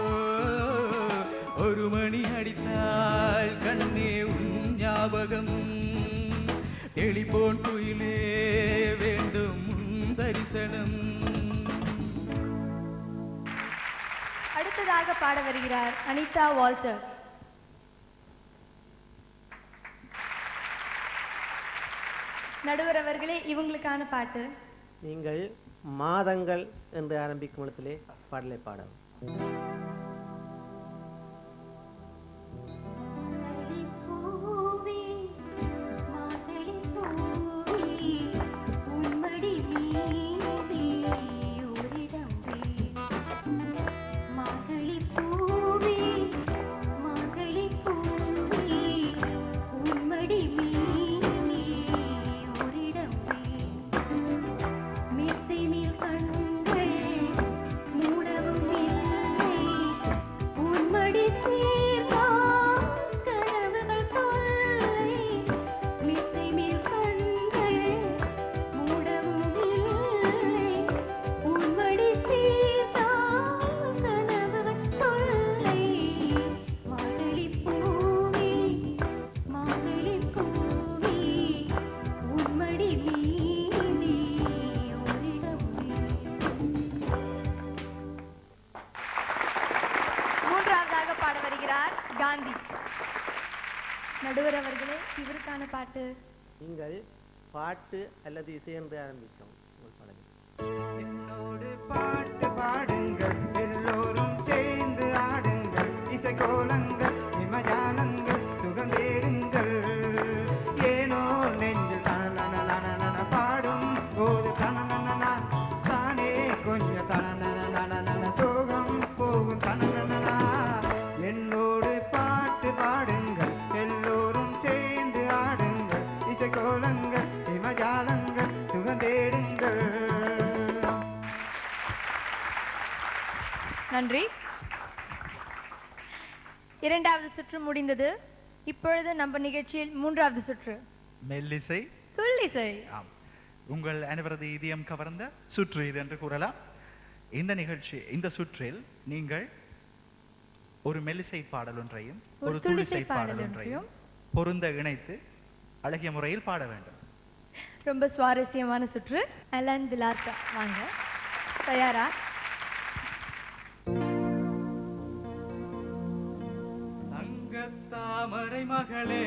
ஒரு மணி அடித்தால் கண்ணே உன் ஞாபகம், எளிபோன் குயிலே வேண்டும் உன் தரிசனம். அடுத்ததாக பாட வருகிறார் அனிதா வால்டர். நடுவர் அவர்களே, இவங்களுக்கான பாட்டு. நீங்கள் மாதங்கள் என்று ஆரம்பிக்கும் இடத்திலே பாடலை பாடவும். மாதளி பூவே பாட்டு? நீங்கள் பாட்டு அல்லது இசை என்று ஆரம்பிக்கும் உங்கள் பாடலில். என்னோடு பாட்டு பாடுங்கள், எல்லோரும் சேர்ந்து ஆடுங்கள், இசைக்கோலங்கள் இமஜானங்கள் சுகந்தேடுங்கள். ஏனோ நெஞ்சில் தனநன பாடும் போது தனநன தானே கொஞ்சம் தனநன சோகம் போகும் தனநன. என்னோடு பாட்டு பாடுங்கள், எல்லோரும் சேர்ந்து ஆடுங்கள், இசைக்கோலங்கள் இமஜாலங்கள் சுகந்தேடுங்கள். நன்றி. இரண்டாவது சுற்று முடிந்தது. இப்பொழுது நம்ம நிகழ்ச்சியில் மூன்றாவது சுற்று, மெல்லிசை துள்ளிசை. ஆம், உங்கள் அனைவரது இதயம் கவர்ந்த சுற்று இது என்று கூறலாம். இந்த நிகழ்ச்சி, இந்த சுற்றில் நீங்கள் ஒரு மெல்லிசை பாடல் ஒன்றையும் ஒரு துள்ளிசை பாடல் ஒன்றையும் பொருந்த இணைத்து அழகிய முறையில் பாட வேண்டும். ரொம்ப சுவாரஸ்யமான சுற்று. அலன் திலார்கா, வாங்க. தயாரா? தாமரை மகளே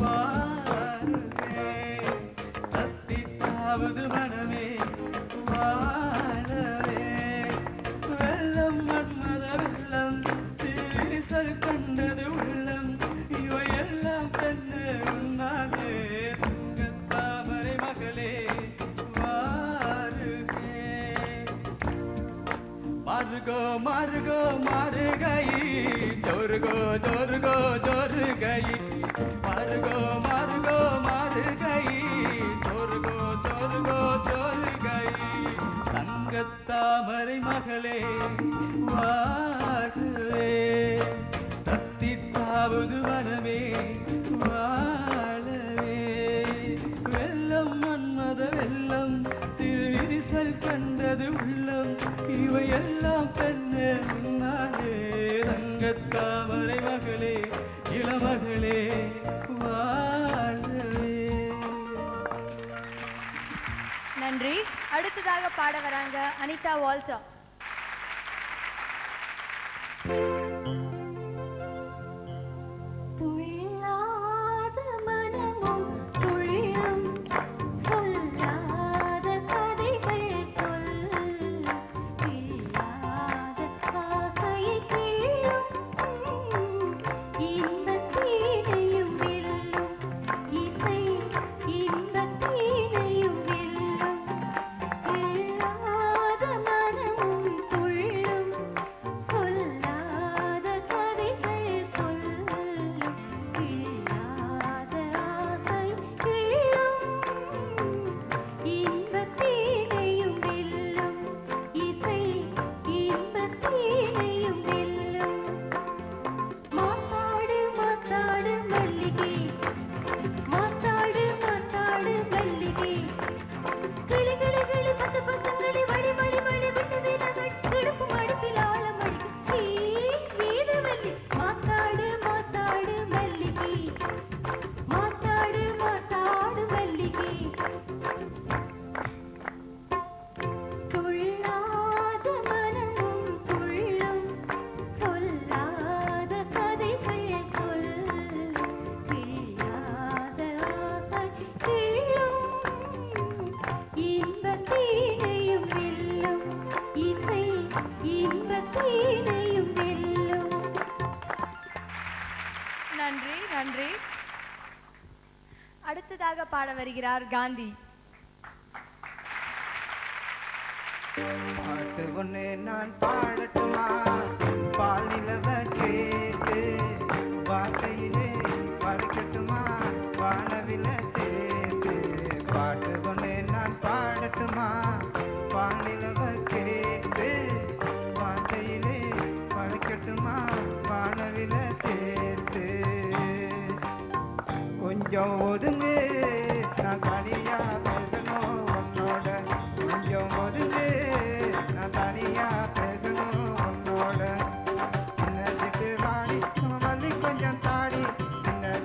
வாருமே, தத்தித்தாவது மனமே வாழவே, வெள்ளம் மன்மத வெள்ளம் தீசல் கண்டது உள்ளம், இவையெல்லாம் கண்டு உண்ணாதே. தாமரை மகளே வாருமே. மாறுகோ மாறுகோ மாறுகை, ஜோருகோ ஜோருகோ ஜோருகை, மாறுகோ மாறுகோ மாறுகை, ஜோருகோ ஜோருகோ ஜோருகை. தங்கத்தாமரை மகளே வாழுவே, தத்தித்தாவது வனமே வாழவே, வெள்ளம் மன்மத வெள்ளம் திருவிரிசல் கண்டது உள்ளம், இவையெல்லாம் கண்ணே நானே. தங்கத்தாமரை மகளே இளமகளே வாழவே. நன்றி. அடுத்ததாக பாட வராங்க அனிதா வால்டர். நன்றி நன்றி. அடுத்ததாக பாட வருகிறார் காந்தி. பாட்டு ஒண்ணு நான் பாடட்டுமா, பால் நிலவ கேட்டு வார்த்தையிலே பறக்கட்டுமா, வானவில சேர்த்து. பாட்டு ஒண்ணு நான் பாடட்டுமா, பால் நிலவ கேட்டு வார்த்தையிலே பறக்கட்டுமா, வானவில சேர்த்து. கொஞ்சம் ஒதுங்கு, நான் தனியா பேசணும் உன்னோட. கொஞ்சம் ஒதுங்கு, நான் தனியா பேசணும் உன்னோட. சிட்டு வாடி மல்லி கொஞ்சம் தாடி,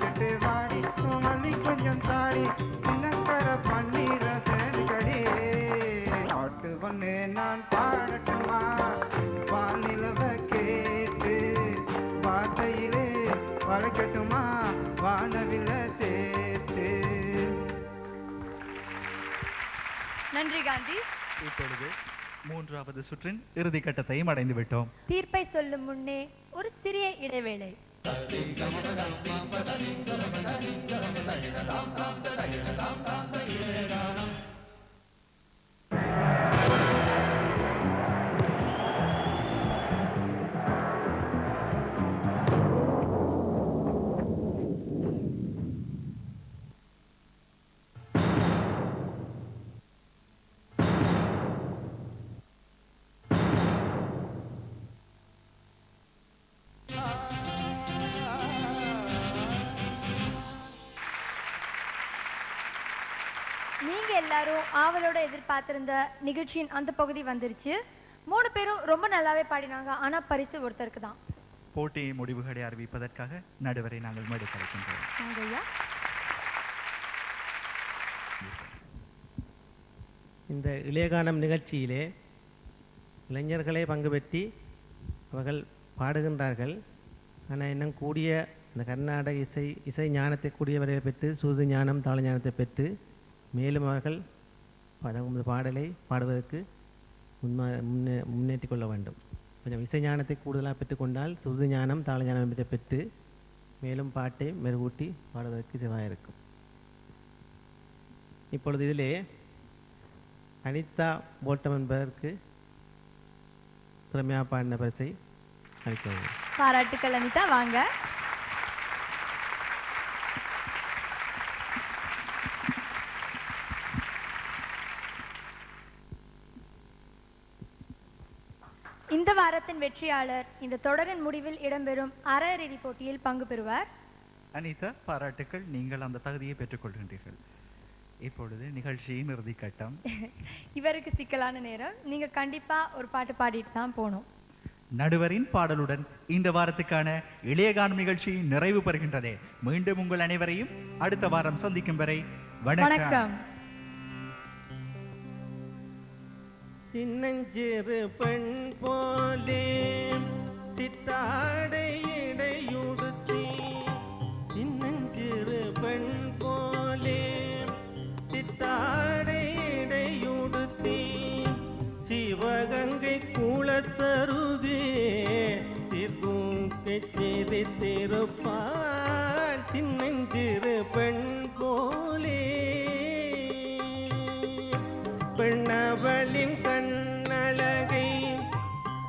சிட்டு வாடி மல்லி கொஞ்சம் தாடி, சின்னக்கர பன்னீர சேர்க்கடி. பாட்டு ஒண்ணு நான் பாடட்டுமா, வானிலவ கேட்டு வார்த்தையிலே வளைக்கட்டுமா, வானவில சேர்த்து. நன்றி காந்தி. இப்பொழுது மூன்றாவது சுற்றின் இறுதி கட்டத்தையும் அடைந்து விட்டோம். தீர்ப்பை சொல்லும் முன்னே ஒரு சிறிய இடைவேளை. நீங்க எல்லாரும் ஆவலோட எதிர்பார்த்திருந்த நிகழ்ச்சியின் அந்த பகுதி வந்துருச்சு. 3 பேரும் ரொம்ப நல்லாவே பாடினாங்க. ஆனா பரிசு ஒருத்தருக்கு தான். போட்டி முடிவுகளை அறிவிப்பதற்காக நடுவரை நாங்கள் மேடை கலைக்கின்றோம். இந்த இளையகானம் நிகழ்ச்சியிலே இளைஞர்களே பங்கு பெற்றி அவர்கள் பாடுகின்றார்கள். ஆனால் இன்னும் கூடிய இந்த கர்நாடக இசை ஞானத்தை கூடியவரை பெற்று சூது ஞானம் தாள ஞானத்தை பெற்று மேலும் அவர்கள் பாடலை பாடுவதற்கு முன்னேற்றிக் கொள்ள வேண்டும். கொஞ்சம் இசை ஞானத்தை கூடுதலாக பெற்றுக்கொண்டால் சூது ஞானம் தாள ஞானம் பெற்று மேலும் பாட்டை மெருகூட்டி பாடுவதற்கு இதுவாக இருக்கும். இப்பொழுது இதிலே அனிதா போட்டம் என்பதற்கு திறமையாக பாடின பரிசை அளிக்கவும். பாராட்டுக்கள் அனிதா. வாங்க. இந்த வாரத்தின் வெற்றியாளர் இந்த தொடரின் முடிவில் இடம்பெறும் அரையிறுதி போட்டியில் பங்கு பெறுவார். அனிதா, பாராட்டுக்கள். நீங்கள் அந்த தகுதியை பெற்றுக்கொள்கின்றீர்கள். இப்பொழுது நிகழ்ச்சியின் இறுதி கட்டம். இவருக்கு சிக்கலான நேரம். நீங்க கண்டிப்பா ஒரு பாட்டு பாடிட்டு தான் போகணும். நடுவரின் பாடலுடன் இந்த வாரத்துக்கான இளையகானம் நிகழ்ச்சி நிறைவு பெறுகின்றது. மீண்டும் உங்கள் அனைவரையும் அடுத்த வாரம் சந்திக்கும் வரை வணக்கம். சின்னஞ்சிறு பெண் போலே சித்தாடை இடையுடுத்தி, சின்னஞ்சிறு பெண் போலே சித்தாடை இடையுடுத்தி, சிவகங்கை குளத்தருகே சிறுகை சிரித்திருப்பாள். சின்னஞ்சிறு பெண் போலே பெண்ணவளின் கண்ணழகை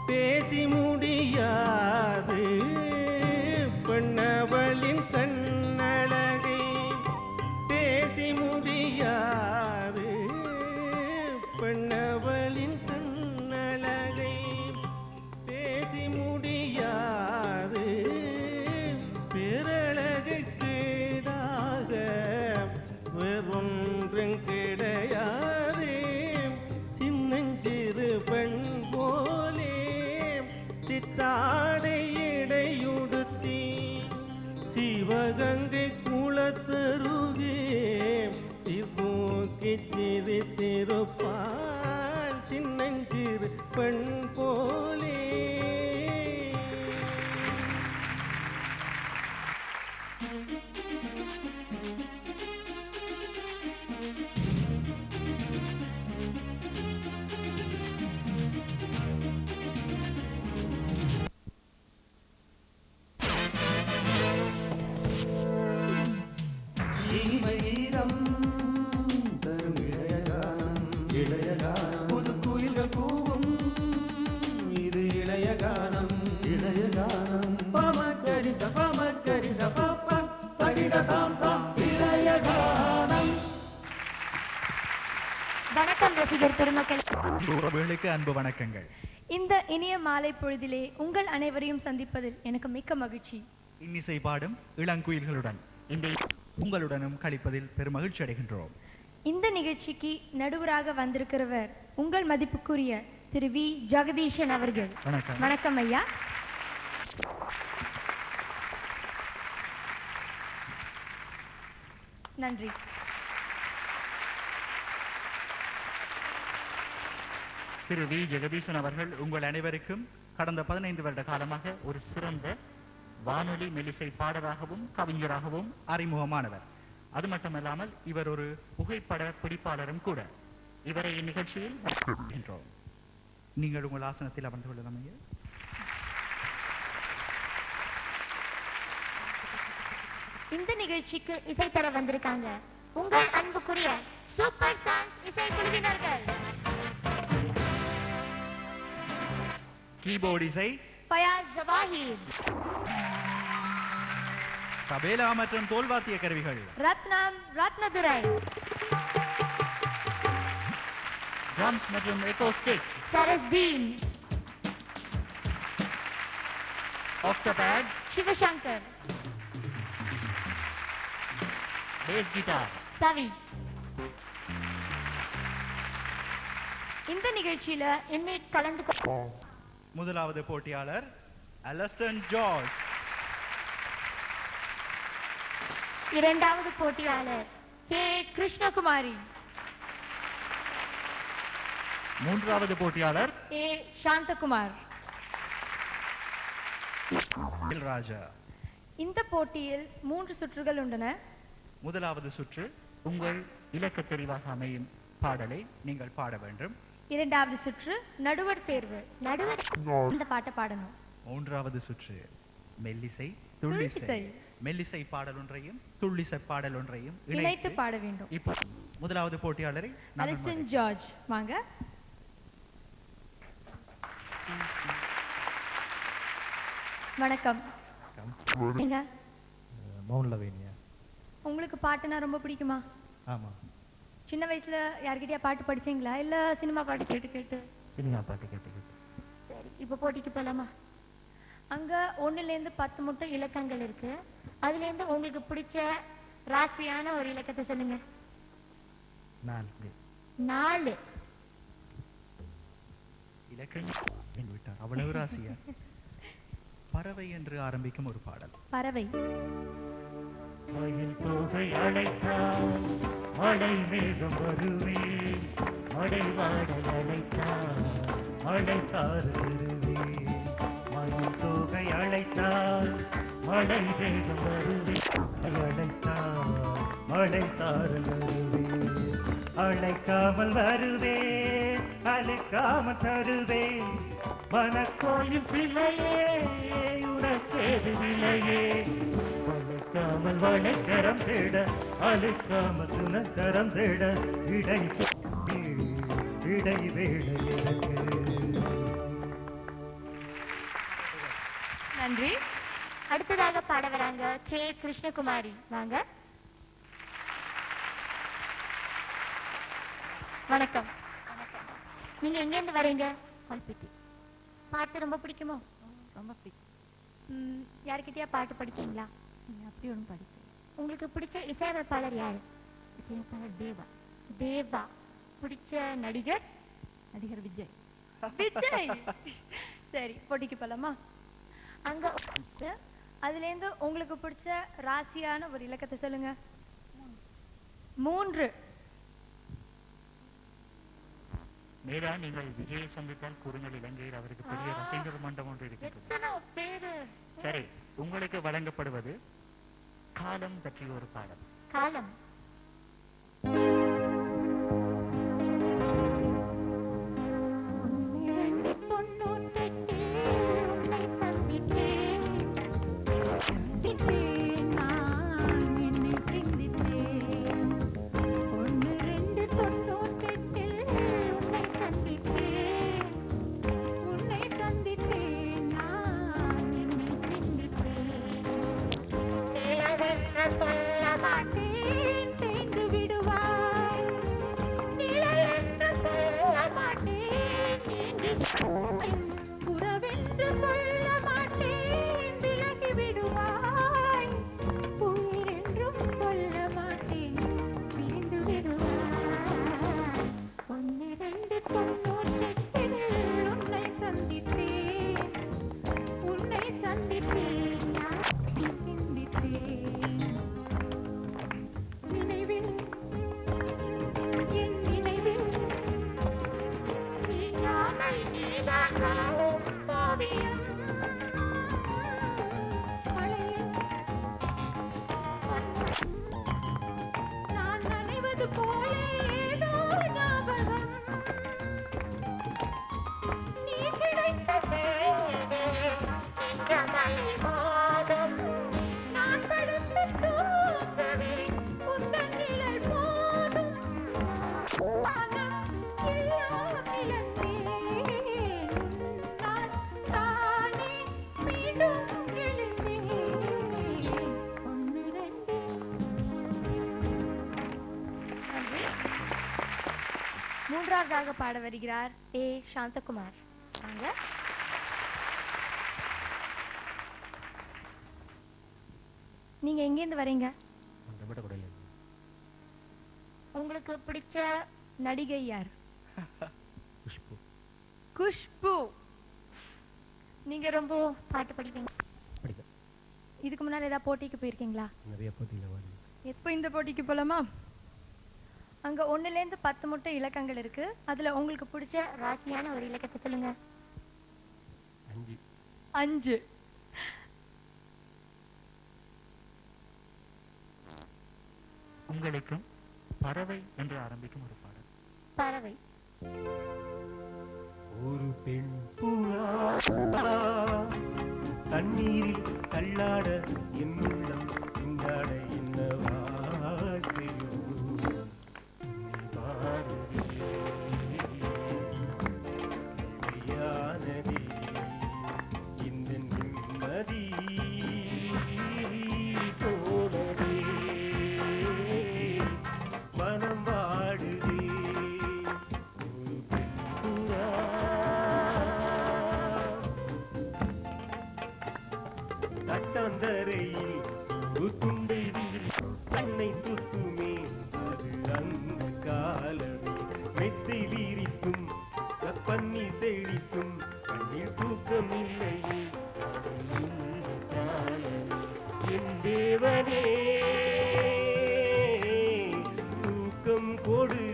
பேசி முடியாது, பெண்ணவளின் கண்ணழகை பேசி முடியாது, பெண்ணவளின் கண்ணழகை பேசி முடியாது, பேரழகுக்கு ஈடாக வேறொன்றும் கிடையாது. சின்னஞ்சிறு பெண் போலே சித்தாடை இடையுடுத்தி, சிவகங்கை குளத்தருகே சிறுகை சிரித்திருப்பாள். சின்னஞ்சிறு பெண் போலே. ஈரம் தரும் இளையகானம், இளையகானம் புது குயில்கள் கூவும், இது இளையகானம், இளையகானம். பமக்கரிச பமக்கரிச பப்ப தகிட தாம் தாம் இளையகானம். வணக்கம் ரசிகர் பெருமக்கள். உறவுகளுக்கு அன்பு வணக்கங்கள். இந்த இனிய மாலை பொழுதிலே உங்கள் அனைவரையும் சந்திப்பதில் எனக்கு மிக்க மகிழ்ச்சி. இன்னிசை பாடும் இளங்குயில்களுடன் உங்களுடனும் கழிப்பதில் பெருமகிழ்ச்சி அடைகின்றோம். இந்த நிகழ்ச்சிக்கு நடுவராக வந்திருக்கிறவர் உங்கள் மதிப்புக்குரிய திரு வி ஜெகதீஷன் அவர்கள். வணக்கம். வணக்கம் ஐயா. நன்றி. திரு வி ஜெகதீசன் அவர்கள் உங்கள் அனைவருக்கும் கடந்த 15 வருட காலமாக ஒரு சிறந்த வானொலி மெல்லிசை பாடலாகவும் கவிஞராகவும் அறிமுகமானவர். அது மட்டுமல்லாமல் இவர் ஒரு புகைப்பட பிடிப்பாளரும் கூட. இவரை இந்நிகழ்ச்சியில் என்றோம். நீங்கள் உங்கள் ஆசனத்தில் அமர்ந்து கொள்ளலாம் ஐயா. இந்த நிகழ்ச்சிக்கு இசை தர வந்திருக்காங்க உங்கள் அன்புக்குரிய சூப்பர் ஸ்டார் இசை குழுவினர்கள். கீபோர்ட் இசை ஃபயாஸ் ஜவாஹிர், தபேலா மற்றும் தோல்வாத்திய கருவிகள் ரத்னம் ரத்னதுரை, ட்ரம்ஸ் மற்றும் எக்கோஸ்டிக் சரஸ்தீன், ஆக்டோபேட் சிவசங்கர், பேஸ் கிட்டார் சவி. இந்த நிகழ்ச்சியில என்னை கலந்து முதலாவது போட்டியாளர் அலஸ்டன் ஜார்ஜ். இரண்டாவது போட்டியாளர் கே கிருஷ்ணகுமாரி. மூன்றாவது போட்டியாளர் ஏ சாந்தகுமார். ராஜா. இந்த போட்டியில் 3 சுற்றுகள் உள்ளன. முதலாவது சுற்று உங்கள் இலக்க தெரிவாக அமையும் பாடலை நீங்கள் பாட வேண்டும். இரண்டாவது சுற்று நடுவர் தேர்வு. நடுவர் இந்த பாட்டை பாடணும். மூன்றாவது சுற்று மெல்லிசை துள்ளிசை. துள்ளிசை. மெல்லிசை பாடல் ஒன்றையும் துள்ளிசை பாடல் ஒன்றையும் இணைத்து பாட வேண்டும். இப்போ முதலாவது போட்டியாளரை அலஸ்டன் ஜார்ஜ் வாங்க. வணக்கம். எங்க மௌன்லவேனியா. உங்களுக்கு பாட்டுனா ரொம்ப பிடிக்குமா? ஆமாம். சின்ன வயசுல யார்கிட்டயா பாட்டு படிச்சீங்களா இல்ல சினிமா பாட்டு கேட்டு கேட்டு? சினிமா பாட்டு கேட்டு. சரி, இப்போ போட்டிக்கு போலாமா? அங்க 1ல இருந்து 10 மட்டும் இலக்கங்கள் இருக்கு. அதுல இருந்து உங்களுக்கு பிடிச்ச ராசியான ஒரு இலக்கத்தை சொல்லுங்க. 4. இலக்கணம் விட்டார். அவ்வளவு ராசியா? பறவை என்று ஆரம்பிக்கும் ஒரு பாடல். பறவை. மயில் தோகை அழைத்தால் மழை மேகம் வருவே, மழை வாடல் அழைத்தால் மழை தாருவே. மயில் தோகை அழைத்தால் மழை மேகம் வருவே, அழைத்தால் மழை தாரு வருவே. அழைக்காமல் வருவே, அழைக்காமல் தருவே. மனக்கோயில் பிள்ளையே உனக்கேது விலையே. அழைக்காமல் வளைக்கரம் தேட, அழைக்காமல் துணக்கரம் தேட. இடை வேட எனக்கு. நன்றி. அடுத்ததாக பாட வராங்க கே கிருஷ்ணகுமாரி. வாங்க. வணக்கம். நீங்க எங்க இருந்து வரீங்க? கல்பெட்டி. பாட்டு ரொம்ப பிடிக்குமோ? ரொம்ப பிடிக்கும். யார்கிட்டயா பாட்டு படிச்சீங்களா? அப்படி ஒன்றும் படிச்சேன். உங்களுக்கு பிடிச்ச இசையமைப்பாளர் யாரு? இசையமைப்பாளர் தேவா. தேவா. பிடிச்ச நடிகர்? நடிகர் விஜய். விஜய். சரி, போட்டிக்கு போலாமா? அங்க அதுல இருந்து உங்களுக்கு பிடிச்ச ராசியான ஒரு இலக்கத்தை சொல்லுங்க. 3. மேலா நீங்கள் விஜயை சந்தித்தால் கூறுங்கள், இலங்கையில் அவருக்கு பெரிய ரசிகர் மன்றம் ஒன்று இருக்கிறது. சரி, உங்களுக்கு வழங்கப்படுவது காலம் பற்றிய ஒரு பாடல். காலம். சொல்ல மாட்டேன் மூன்றாவதாக பாட வருகிறார் ஏ சாந்தகுமார். வாங்க. நீங்க எங்கேருந்து வரீங்க? உங்களுக்கு பிடிச்ச நடிகை யார்? குஷ்பு. நீங்க ரொம்ப பாட்டு படிப்பீங்க? இதுக்கு முன்னால ஏதாவது போட்டிக்கு போயிருக்கீங்களா? நிறைய போட்டியில். எப்போ இந்த போட்டிக்கு போலாமா? அங்க 1லேருந்து 10 மட்டும் இலக்கங்கள் இருக்கு. அதுல உங்களுக்கு பிடிச்ச ராசியான ஒரு இலக்கத்தை சொல்லுங்க. 5. உங்களுக்கு பறவை என்று ஆரம்பிக்கும் ஒரு பாடல். பறவை. ஒரு பெண் புறா தண்ணீரில் தள்ளாட என் உள்ளம் திண்டாட என்ன வாழ்க்கையோ நீ பாரதியே மெய்யானதே இந்த நிம்மதி போனதே மனம் வாடுதே ஒரு பெண் புறா தட்டாந்தரையில் துண்டை கண்ணை துட்டுமே அது அந்த காலமே மெத்தை வீரிக்கும் கப்பன்னி செழிக்கும் கண்ணில் தூக்கமில்லையே என் தேவனே தூக்கம் கொடு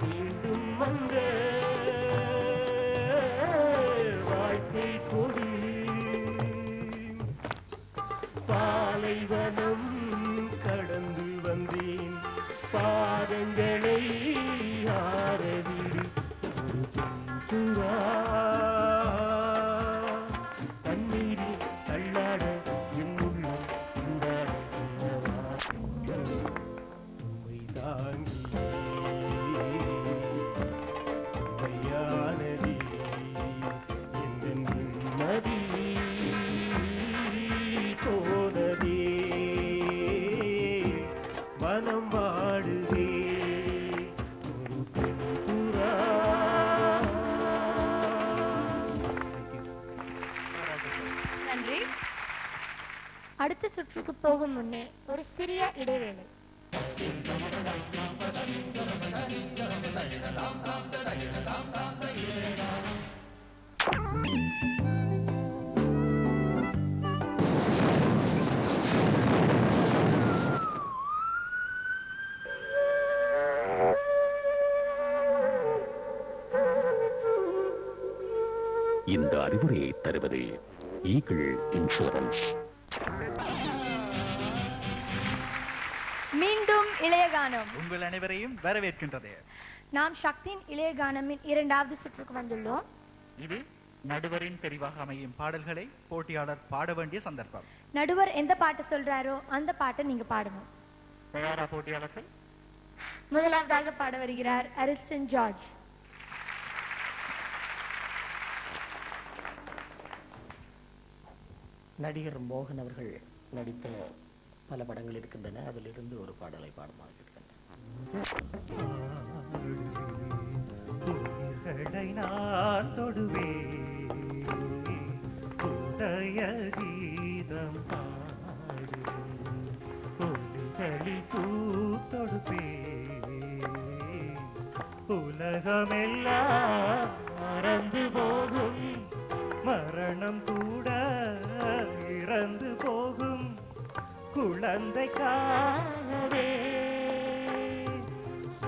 மீண்டும் வந்த வாழ்க்கை கொடு பாலைவனம் கடந்து வந்தேன் பாதங்களை ஆரவிடு ஒரு புறா தண்ணீரில் தள்ளாட என் உள்ளம் கொண்டாட உம்மை தாங்கியே சுவையானதே எந்த நிம்மதி போனதே மனம் வாடுதே ஒரு பெண் புறா. நன்றி. அடுத்த சுற்றுக்கு போகும் முன்னே ஒரு சிறிய இடைவேளை. இந்த அறிவுரையை தருவது ஈகிள் இன்சூரன்ஸ். மீண்டும் இளையகானம் உங்கள் அனைவரையும் வரவேற்கின்றது. நாம் சக்தியின் இளையகானமின் 2வது சுற்றுக்கு வந்துள்ளோம். இது நடுவரின் தெரிவாக அமையும் பாடல்களை போட்டியாளர் பாட வேண்டிய சந்தர்ப்பம். நடுவர் எந்த பாட்டு சொல்றாரோ அந்த பாட்டை நீங்க பாடணும். தயாரா போட்டியாளர்கள்? முதலாவதாக பாட வருகிறார் அரிஸ்டன் ஜார்ஜ். நடிகர் மோகன் அவர்கள் நடித்த பல படங்கள் இருக்கின்றன. அதிலிருந்து ஒரு பாடலை பாடுமாக நான் தொடுவேன் உடைய கீதம் பாடு ஒலிகளி பூத்தொடுப்பேன் உலகமெல்லாம் மறந்து போகும் மரணம் கூட இறந்து போகும் குழந்தைக்காகவே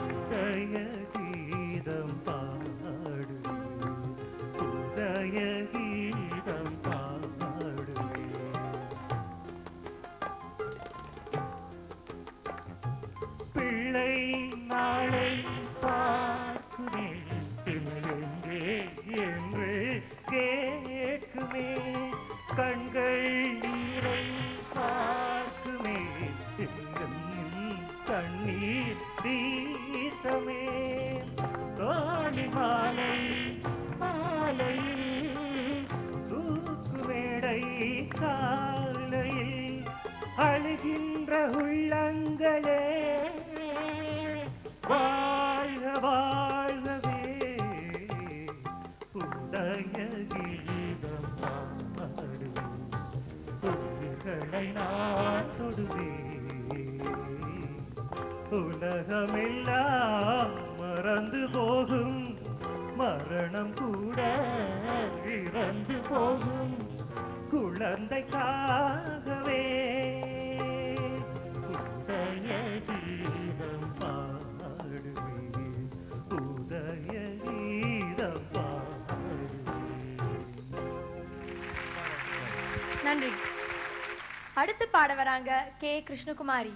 உதய கீதம் பாடு உதய கீதம் பாடு பிள்ளை நாளை பார்க்குமே என்று கேட்குமே கண்கள் நீரை பார்க்குமே கண்ணீர் தீர்த்தமே தோழி மாலை மாலை தூக்குமேடை காலையில் அழுகின்ற உள்ளங்களே கைகளை நான் தொடுவேன். உலகமெல்லாம் மறந்து போகும், மரணம் கூட இறந்து போகும் குழந்தைக்காகவே உதய கீதம் பாடுவேன், உதய கீதம் நன்றி. அடுத்து பாட வராங்க கே. கிருஷ்ணகுமாரி.